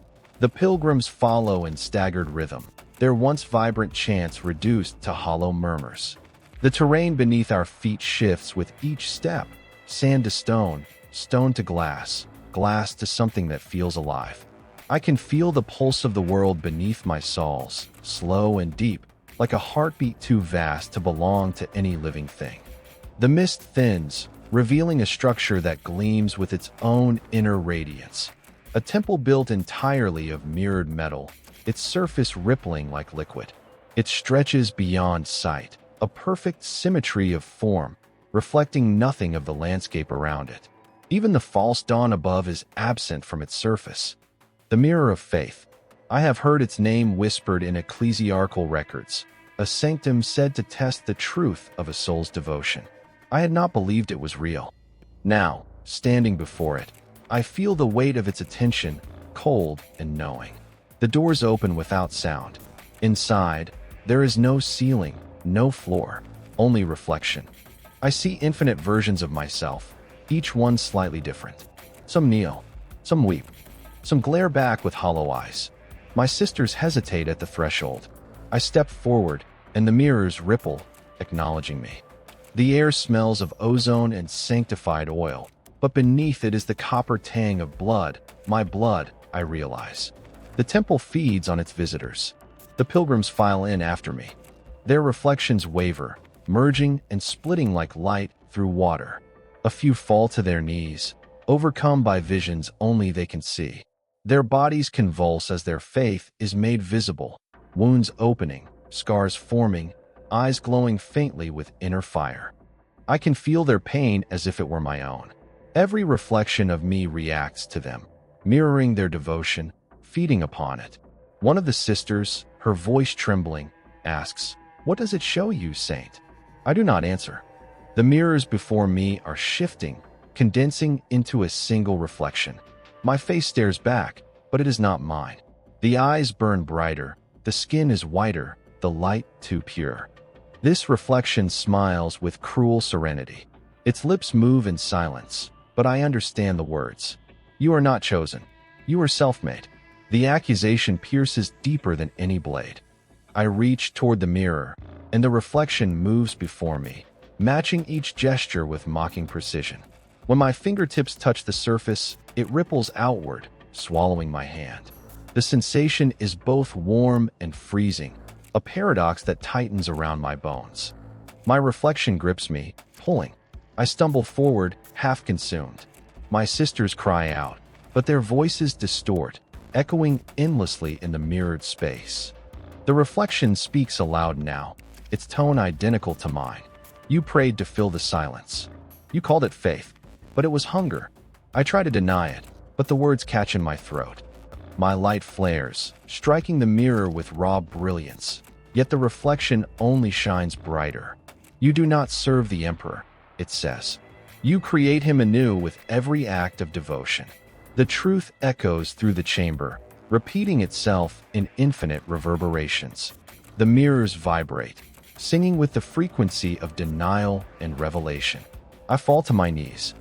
The pilgrims follow in staggered rhythm, their once vibrant chants reduced to hollow murmurs. The terrain beneath our feet shifts with each step, sand to stone, stone to glass, glass to something that feels alive. I can feel the pulse of the world beneath my soles, slow and deep, like a heartbeat too vast to belong to any living thing. The mist thins, revealing a structure that gleams with its own inner radiance. A temple built entirely of mirrored metal, its surface rippling like liquid. It stretches beyond sight, a perfect symmetry of form, reflecting nothing of the landscape around it. Even the false dawn above is absent from its surface. The Mirror of Faith. I have heard its name whispered in ecclesiarchal records, a sanctum said to test the truth of a soul's devotion. I had not believed it was real. Now, standing before it, I feel the weight of its attention, cold and knowing. The doors open without sound. Inside, there is no ceiling, no floor, only reflection. I see infinite versions of myself, each one slightly different. Some kneel, some weep, some glare back with hollow eyes. My sisters hesitate at the threshold. I step forward, and the mirrors ripple, acknowledging me. The air smells of ozone and sanctified oil, but beneath it is the copper tang of blood, my blood, I realize. The temple feeds on its visitors. The pilgrims file in after me. Their reflections waver, merging and splitting like light through water. A few fall to their knees, overcome by visions only they can see. Their bodies convulse as their faith is made visible, wounds opening, scars forming, eyes glowing faintly with inner fire. I can feel their pain as if it were my own. Every reflection of me reacts to them, mirroring their devotion, feeding upon it. One of the sisters, her voice trembling, asks, "What does it show you, Saint?" I do not answer. The mirrors before me are shifting, condensing into a single reflection. My face stares back, but it is not mine. The eyes burn brighter, the skin is whiter, the light too pure. This reflection smiles with cruel serenity. Its lips move in silence, but I understand the words. You are not chosen. You are self-made. The accusation pierces deeper than any blade. I reach toward the mirror, and the reflection moves before me, matching each gesture with mocking precision. When my fingertips touch the surface, it ripples outward, swallowing my hand. The sensation is both warm and freezing, a paradox that tightens around my bones. My reflection grips me, pulling. I stumble forward, half consumed. My sisters cry out, but their voices distort, echoing endlessly in the mirrored space. The reflection speaks aloud now, its tone identical to mine. You prayed to fill the silence. You called it faith, but it was hunger. I try to deny it, but the words catch in my throat. My light flares, striking the mirror with raw brilliance, yet the reflection only shines brighter. You do not serve the emperor, it says. You create him anew with every act of devotion. The truth echoes through the chamber, repeating itself in infinite reverberations. The mirrors vibrate, singing with the frequency of denial and revelation. I fall to my knees.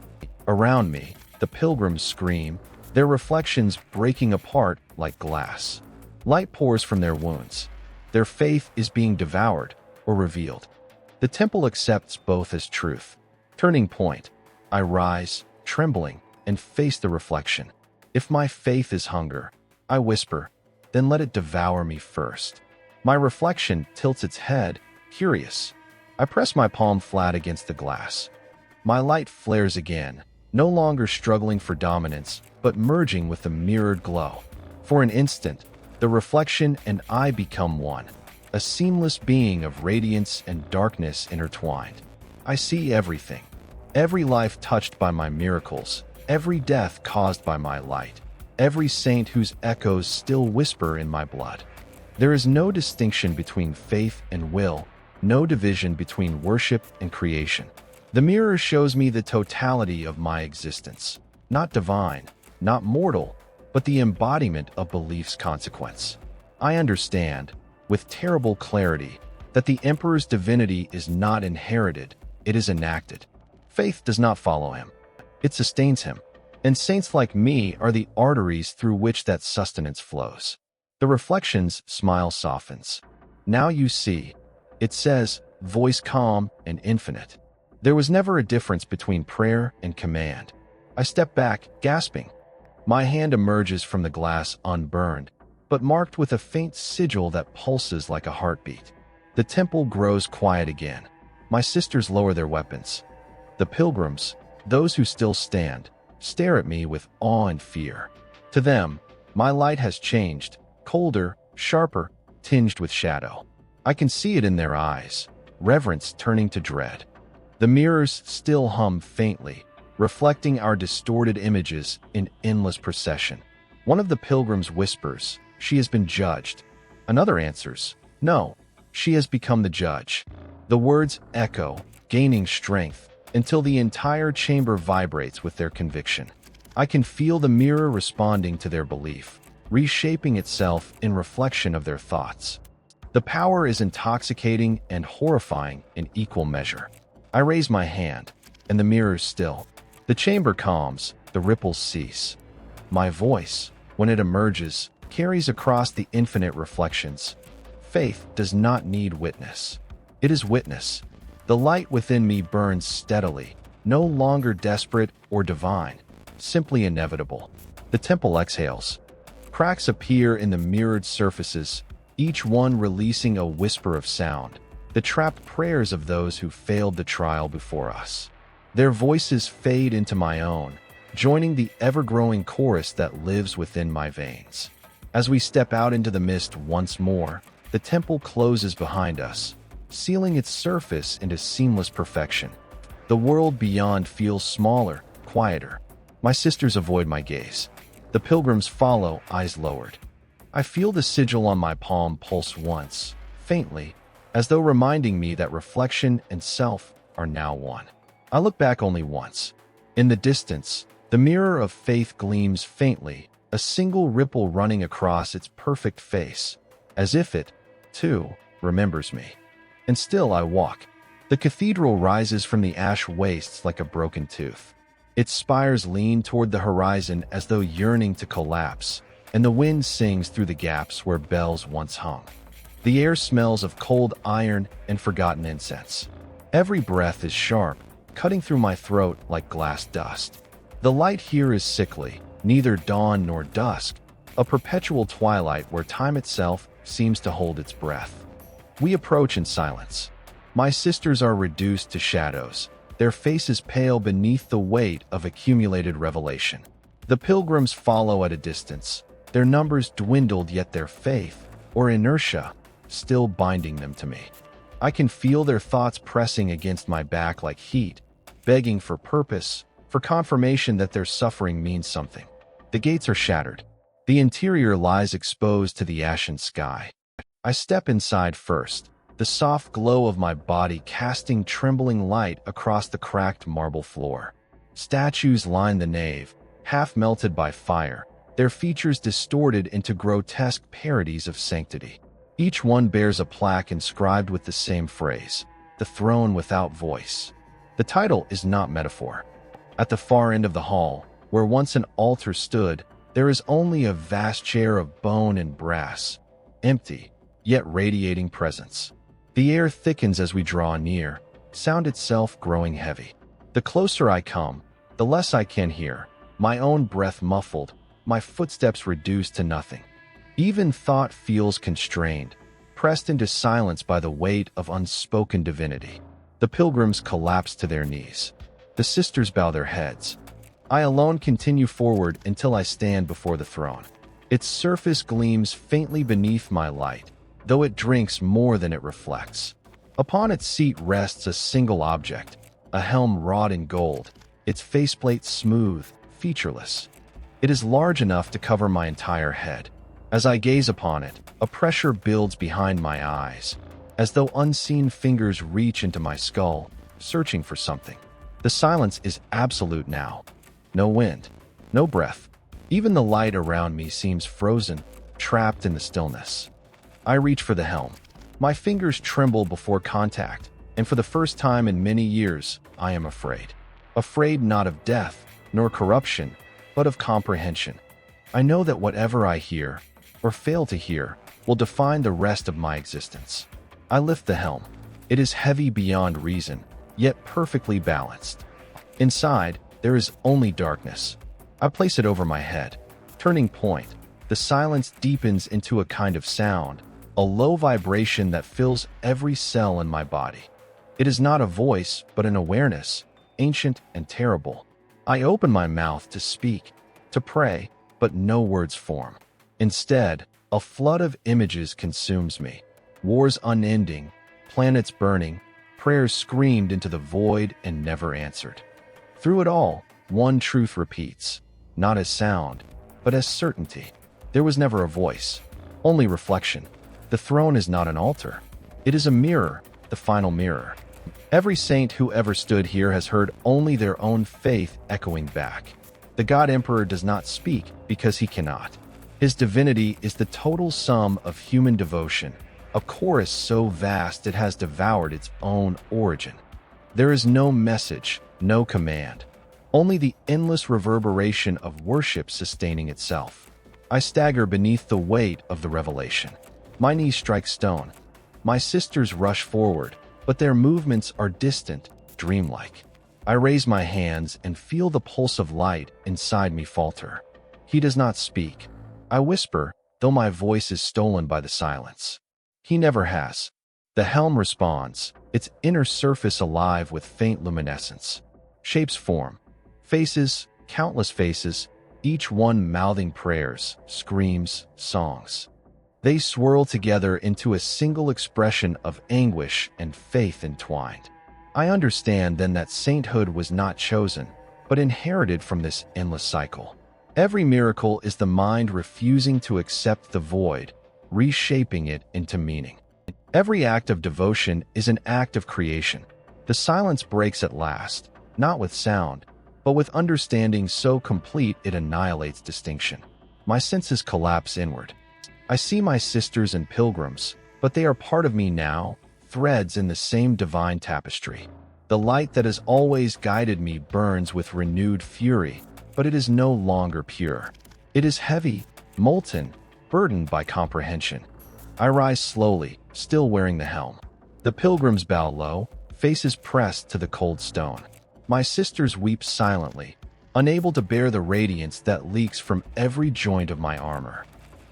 Around me, the pilgrims scream, their reflections breaking apart like glass. Light pours from their wounds. Their faith is being devoured or revealed. The temple accepts both as truth. Turning point. I rise, trembling, and face the reflection. If my faith is hunger, I whisper, then let it devour me first. My reflection tilts its head, curious. I press my palm flat against the glass. My light flares again, no longer struggling for dominance, but merging with the mirrored glow. For an instant, the reflection and I become one, a seamless being of radiance and darkness intertwined. I see everything. Every life touched by my miracles, every death caused by my light, every saint whose echoes still whisper in my blood. There is no distinction between faith and will, no division between worship and creation. The mirror shows me the totality of my existence, not divine, not mortal, but the embodiment of belief's consequence. I understand, with terrible clarity, that the emperor's divinity is not inherited, it is enacted. Faith does not follow him. It sustains him. And saints like me are the arteries through which that sustenance flows. The reflection's smile softens. Now you see, it says, voice calm and infinite. There was never a difference between prayer and command. I step back, gasping. My hand emerges from the glass unburned, but marked with a faint sigil that pulses like a heartbeat. The temple grows quiet again. My sisters lower their weapons. The pilgrims, those who still stand, stare at me with awe and fear. To them, my light has changed, colder, sharper, tinged with shadow. I can see it in their eyes, reverence turning to dread. The mirrors still hum faintly, reflecting our distorted images in endless procession. One of the pilgrims whispers, "She has been judged." Another answers, "No, she has become the judge." The words echo, gaining strength, until the entire chamber vibrates with their conviction. I can feel the mirror responding to their belief, reshaping itself in reflection of their thoughts. The power is intoxicating and horrifying in equal measure. I raise my hand, and the mirror is still. The chamber calms, the ripples cease. My voice, when it emerges, carries across the infinite reflections. Faith does not need witness. It is witness. The light within me burns steadily, no longer desperate or divine, simply inevitable. The temple exhales. Cracks appear in the mirrored surfaces, each one releasing a whisper of sound, the trapped prayers of those who failed the trial before us. Their voices fade into my own, joining the ever-growing chorus that lives within my veins. As we step out into the mist once more, the temple closes behind us, sealing its surface into seamless perfection. The world beyond feels smaller, quieter. My sisters avoid my gaze. The pilgrims follow, eyes lowered. I feel the sigil on my palm pulse once, faintly, as though reminding me that reflection and self are now one. I look back only once. In the distance, the mirror of faith gleams faintly, a single ripple running across its perfect face, as if it, too, remembers me. And still I walk. The cathedral rises from the ash wastes like a broken tooth. Its spires lean toward the horizon as though yearning to collapse, and the wind sings through the gaps where bells once hung. The air smells of cold iron and forgotten incense. Every breath is sharp, cutting through my throat like glass dust. The light here is sickly, neither dawn nor dusk, a perpetual twilight where time itself seems to hold its breath. We approach in silence. My sisters are reduced to shadows, their faces pale beneath the weight of accumulated revelation. The pilgrims follow at a distance, their numbers dwindled, yet their faith, or inertia, still binding them to me. I can feel their thoughts pressing against my back like heat, begging for purpose, for confirmation that their suffering means something. The gates are shattered. The interior lies exposed to the ashen sky. I step inside first, the soft glow of my body casting trembling light across the cracked marble floor. Statues line the nave, half melted by fire, their features distorted into grotesque parodies of sanctity. Each one bears a plaque inscribed with the same phrase, "The throne without voice." The title is not metaphor. At the far end of the hall, where once an altar stood, there is only a vast chair of bone and brass, empty, yet radiating presence. The air thickens as we draw near, sound itself growing heavy. The closer I come, the less I can hear, my own breath muffled, my footsteps reduced to nothing. Even thought feels constrained, pressed into silence by the weight of unspoken divinity. The pilgrims collapse to their knees. The sisters bow their heads. I alone continue forward until I stand before the throne. Its surface gleams faintly beneath my light, though it drinks more than it reflects. Upon its seat rests a single object, a helm wrought in gold, its faceplate smooth, featureless. It is large enough to cover my entire head. As I gaze upon it, a pressure builds behind my eyes, as though unseen fingers reach into my skull, searching for something. The silence is absolute now. No wind, no breath. Even the light around me seems frozen, trapped in the stillness. I reach for the helm. My fingers tremble before contact, and for the first time in many years, I am afraid. Afraid not of death, nor corruption, but of comprehension. I know that whatever I hear, or fail to hear, will define the rest of my existence. I lift the helm. It is heavy beyond reason, yet perfectly balanced. Inside, there is only darkness. I place it over my head. Turning point, the silence deepens into a kind of sound, a low vibration that fills every cell in my body. It is not a voice, but an awareness, ancient and terrible. I open my mouth to speak, to pray, but no words form. Instead, a flood of images consumes me. Wars unending, planets burning, prayers screamed into the void and never answered. Through it all, one truth repeats, not as sound, but as certainty. There was never a voice, only reflection. The throne is not an altar. It is a mirror, the final mirror. Every saint who ever stood here has heard only their own faith echoing back. The God Emperor does not speak because he cannot. His divinity is the total sum of human devotion, a chorus so vast it has devoured its own origin. There is no message, no command, only the endless reverberation of worship sustaining itself. I stagger beneath the weight of the revelation. My knees strike stone. My sisters rush forward, but their movements are distant, dreamlike. I raise my hands and feel the pulse of light inside me falter. He does not speak. I whisper, though my voice is stolen by the silence. He never has. The helm responds, its inner surface alive with faint luminescence. Shapes form. Faces, countless faces, each one mouthing prayers, screams, songs. They swirl together into a single expression of anguish and faith entwined. I understand then that sainthood was not chosen, but inherited from this endless cycle. Every miracle is the mind refusing to accept the void, reshaping it into meaning. Every act of devotion is an act of creation. The silence breaks at last, not with sound, but with understanding so complete it annihilates distinction. My senses collapse inward. I see my sisters and pilgrims, but they are part of me now, threads in the same divine tapestry. The light that has always guided me burns with renewed fury, but it is no longer pure. It is heavy, molten, burdened by comprehension. I rise slowly, still wearing the helm. The pilgrims bow low, faces pressed to the cold stone. My sisters weep silently, unable to bear the radiance that leaks from every joint of my armor.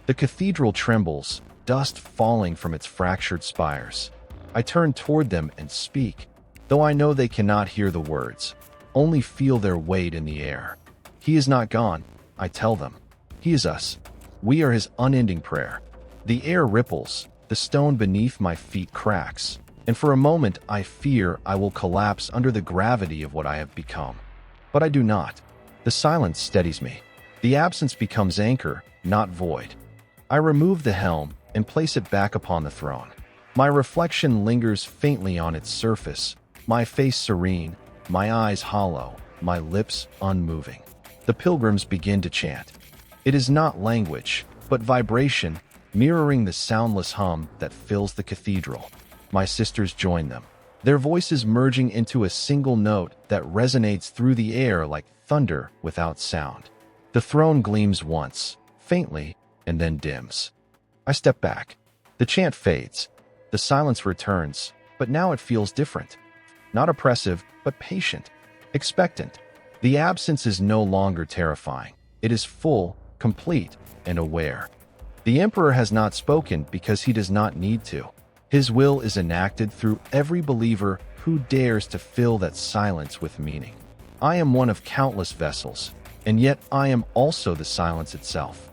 The cathedral trembles, dust falling from its fractured spires. I turn toward them and speak, though I know they cannot hear the words, only feel their weight in the air. He is not gone, I tell them. He is us. We are his unending prayer. The air ripples, the stone beneath my feet cracks, and for a moment I fear I will collapse under the gravity of what I have become. But I do not. The silence steadies me. The absence becomes anchor, not void. I remove the helm and place it back upon the throne. My reflection lingers faintly on its surface, my face serene, my eyes hollow, my lips unmoving. The pilgrims begin to chant. It is not language, but vibration, mirroring the soundless hum that fills the cathedral. My sisters join them, their voices merging into a single note that resonates through the air like thunder without sound. The throne gleams once, faintly, and then dims. I step back. The chant fades. The silence returns, but now it feels different. Not oppressive, but patient, expectant. The absence is no longer terrifying. It is full, complete, and aware. The Emperor has not spoken because he does not need to. His will is enacted through every believer who dares to fill that silence with meaning. I am one of countless vessels, and yet I am also the silence itself.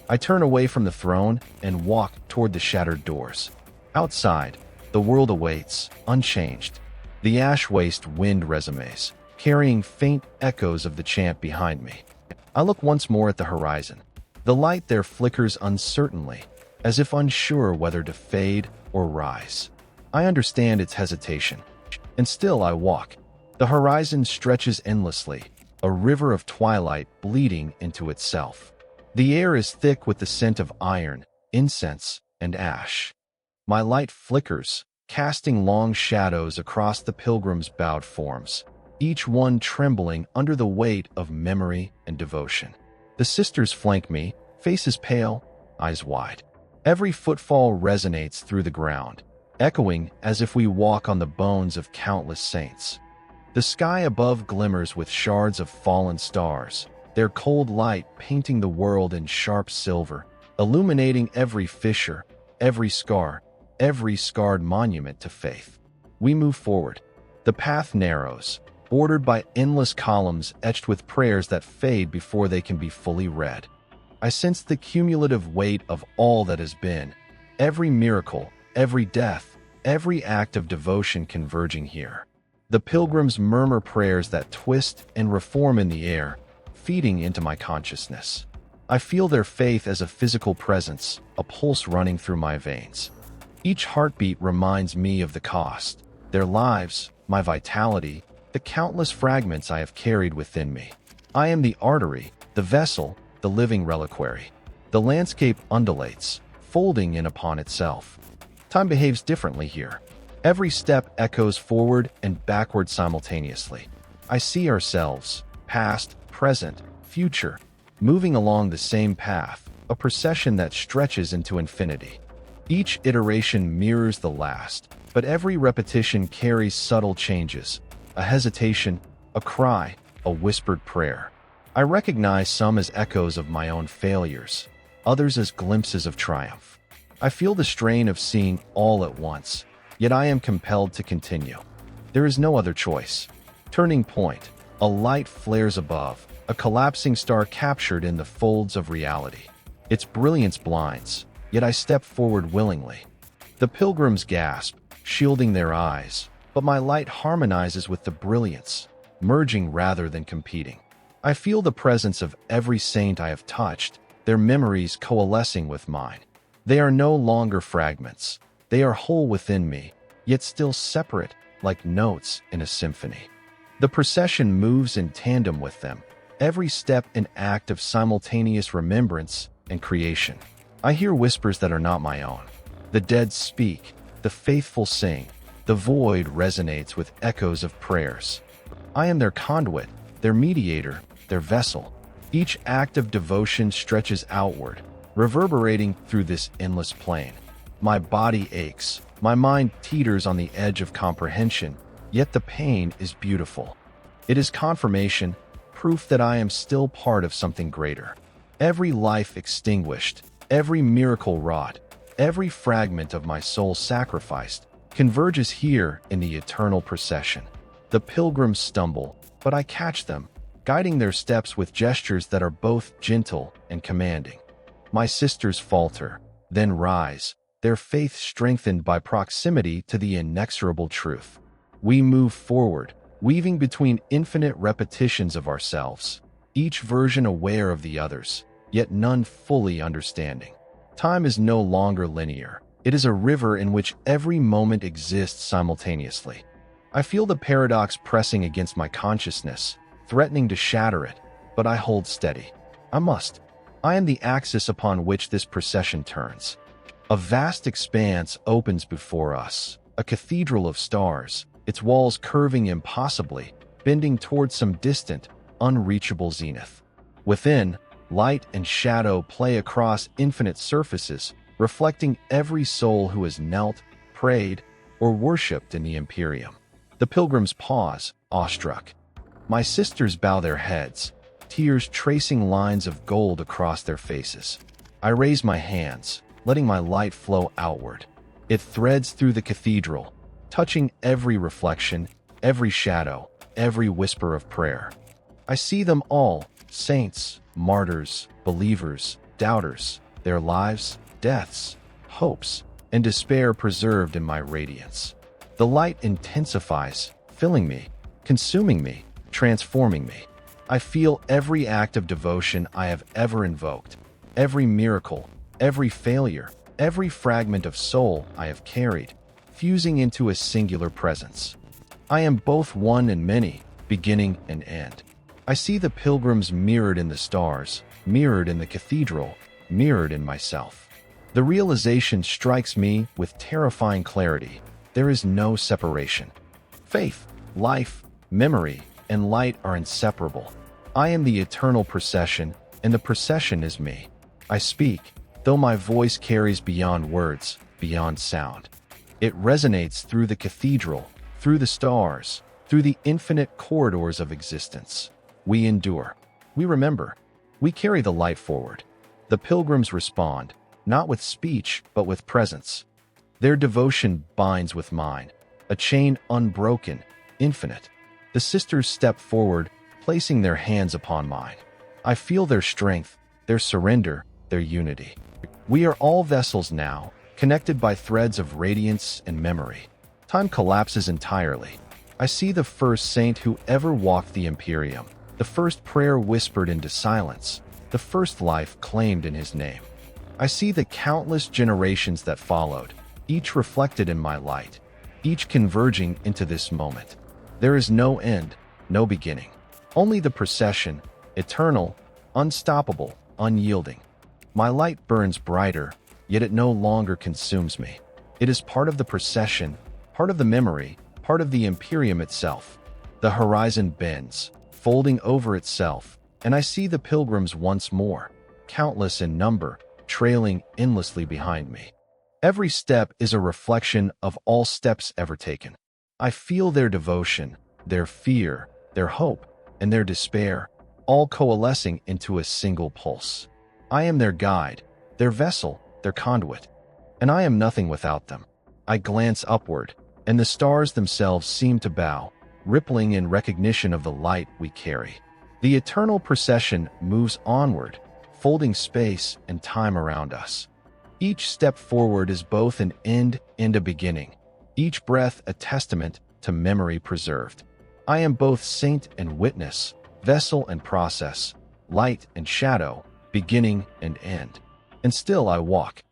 I turn away from the throne and walk toward the shattered doors. Outside, the world awaits, unchanged. The ash waste wind resumes, carrying faint echoes of the chant behind me. I look once more at the horizon. The light there flickers uncertainly, as if unsure whether to fade or rise. I understand its hesitation, and still I walk. The horizon stretches endlessly, a river of twilight bleeding into itself. The air is thick with the scent of iron, incense, and ash. My light flickers, casting long shadows across the pilgrims' bowed forms, each one trembling under the weight of memory and devotion. The sisters flank me, faces pale, eyes wide. Every footfall resonates through the ground, echoing as if we walk on the bones of countless saints. The sky above glimmers with shards of fallen stars, their cold light painting the world in sharp silver, illuminating every fissure, every scar, every scarred monument to faith. We move forward. The path narrows, bordered by endless columns etched with prayers that fade before they can be fully read. I sense the cumulative weight of all that has been, every miracle, every death, every act of devotion converging here. The pilgrims murmur prayers that twist and reform in the air, feeding into my consciousness. I feel their faith as a physical presence, a pulse running through my veins. Each heartbeat reminds me of the cost, their lives, my vitality, the countless fragments I have carried within me. I am the artery, the vessel, the living reliquary. The landscape undulates, folding in upon itself. Time behaves differently here. Every step echoes forward and backward simultaneously. I see ourselves, past, present, future, moving along the same path, a procession that stretches into infinity. Each iteration mirrors the last, but every repetition carries subtle changes, a hesitation, a cry, a whispered prayer. I recognize some as echoes of my own failures, others as glimpses of triumph. I feel the strain of seeing all at once, yet I am compelled to continue. There is no other choice. Turning point, a light flares above, a collapsing star captured in the folds of reality. Its brilliance blinds, yet I step forward willingly. The pilgrims gasp, shielding their eyes, but my light harmonizes with the brilliance, merging rather than competing. I feel the presence of every saint I have touched, their memories coalescing with mine. They are no longer fragments. They are whole within me, yet still separate, like notes in a symphony. The procession moves in tandem with them, every step an act of simultaneous remembrance and creation. I hear whispers that are not my own. The dead speak, the faithful sing, the void resonates with echoes of prayers. I am their conduit, their mediator, their vessel. Each act of devotion stretches outward, reverberating through this endless plain. My body aches, my mind teeters on the edge of comprehension, yet the pain is beautiful. It is confirmation, proof that I am still part of something greater. Every life extinguished, every miracle wrought, every fragment of my soul sacrificed, converges here in the eternal procession. The pilgrims stumble, but I catch them, guiding their steps with gestures that are both gentle and commanding. My sisters falter, then rise, their faith strengthened by proximity to the inexorable truth. We move forward, weaving between infinite repetitions of ourselves, each version aware of the others, yet none fully understanding. Time is no longer linear. It is a river in which every moment exists simultaneously. I feel the paradox pressing against my consciousness, threatening to shatter it, but I hold steady. I must. I am the axis upon which this procession turns. A vast expanse opens before us, a cathedral of stars, its walls curving impossibly, bending towards some distant, unreachable zenith. Within, light and shadow play across infinite surfaces, reflecting every soul who has knelt, prayed, or worshipped in the Imperium. The pilgrims pause, awestruck. My sisters bow their heads, tears tracing lines of gold across their faces. I raise my hands, letting my light flow outward. It threads through the cathedral, touching every reflection, every shadow, every whisper of prayer. I see them all, saints, martyrs, believers, doubters, their lives, deaths, hopes, and despair preserved in my radiance. The light intensifies, filling me, consuming me, transforming me. I feel every act of devotion I have ever invoked, every miracle, every failure, every fragment of soul I have carried, fusing into a singular presence. I am both one and many, beginning and end. I see the pilgrims mirrored in the stars, mirrored in the cathedral, mirrored in myself. The realization strikes me with terrifying clarity. There is no separation. Faith, life, memory, and light are inseparable. I am the eternal procession, and the procession is me. I speak, though my voice carries beyond words, beyond sound. It resonates through the cathedral, through the stars, through the infinite corridors of existence. We endure. We remember. We carry the light forward. The pilgrims respond, not with speech, but with presence. Their devotion binds with mine, a chain unbroken, infinite. The sisters step forward, placing their hands upon mine. I feel their strength, their surrender, their unity. We are all vessels now, connected by threads of radiance and memory. Time collapses entirely. I see the first saint who ever walked the Imperium, the first prayer whispered into silence, the first life claimed in his name. I see the countless generations that followed, each reflected in my light, each converging into this moment. There is no end, no beginning. Only the procession, eternal, unstoppable, unyielding. My light burns brighter, yet it no longer consumes me. It is part of the procession, part of the memory, part of the Imperium itself. The horizon bends, folding over itself, and I see the pilgrims once more, countless in number, trailing endlessly behind me. Every step is a reflection of all steps ever taken. I feel their devotion, their fear, their hope, and their despair, all coalescing into a single pulse. I am their guide, their vessel, their conduit, and I am nothing without them. I glance upward, and the stars themselves seem to bow, rippling in recognition of the light we carry. The eternal procession moves onward, folding space and time around us. Each step forward is both an end and a beginning, each breath a testament to memory preserved. I am both saint and witness, vessel and process, light and shadow, beginning and end. And still I walk,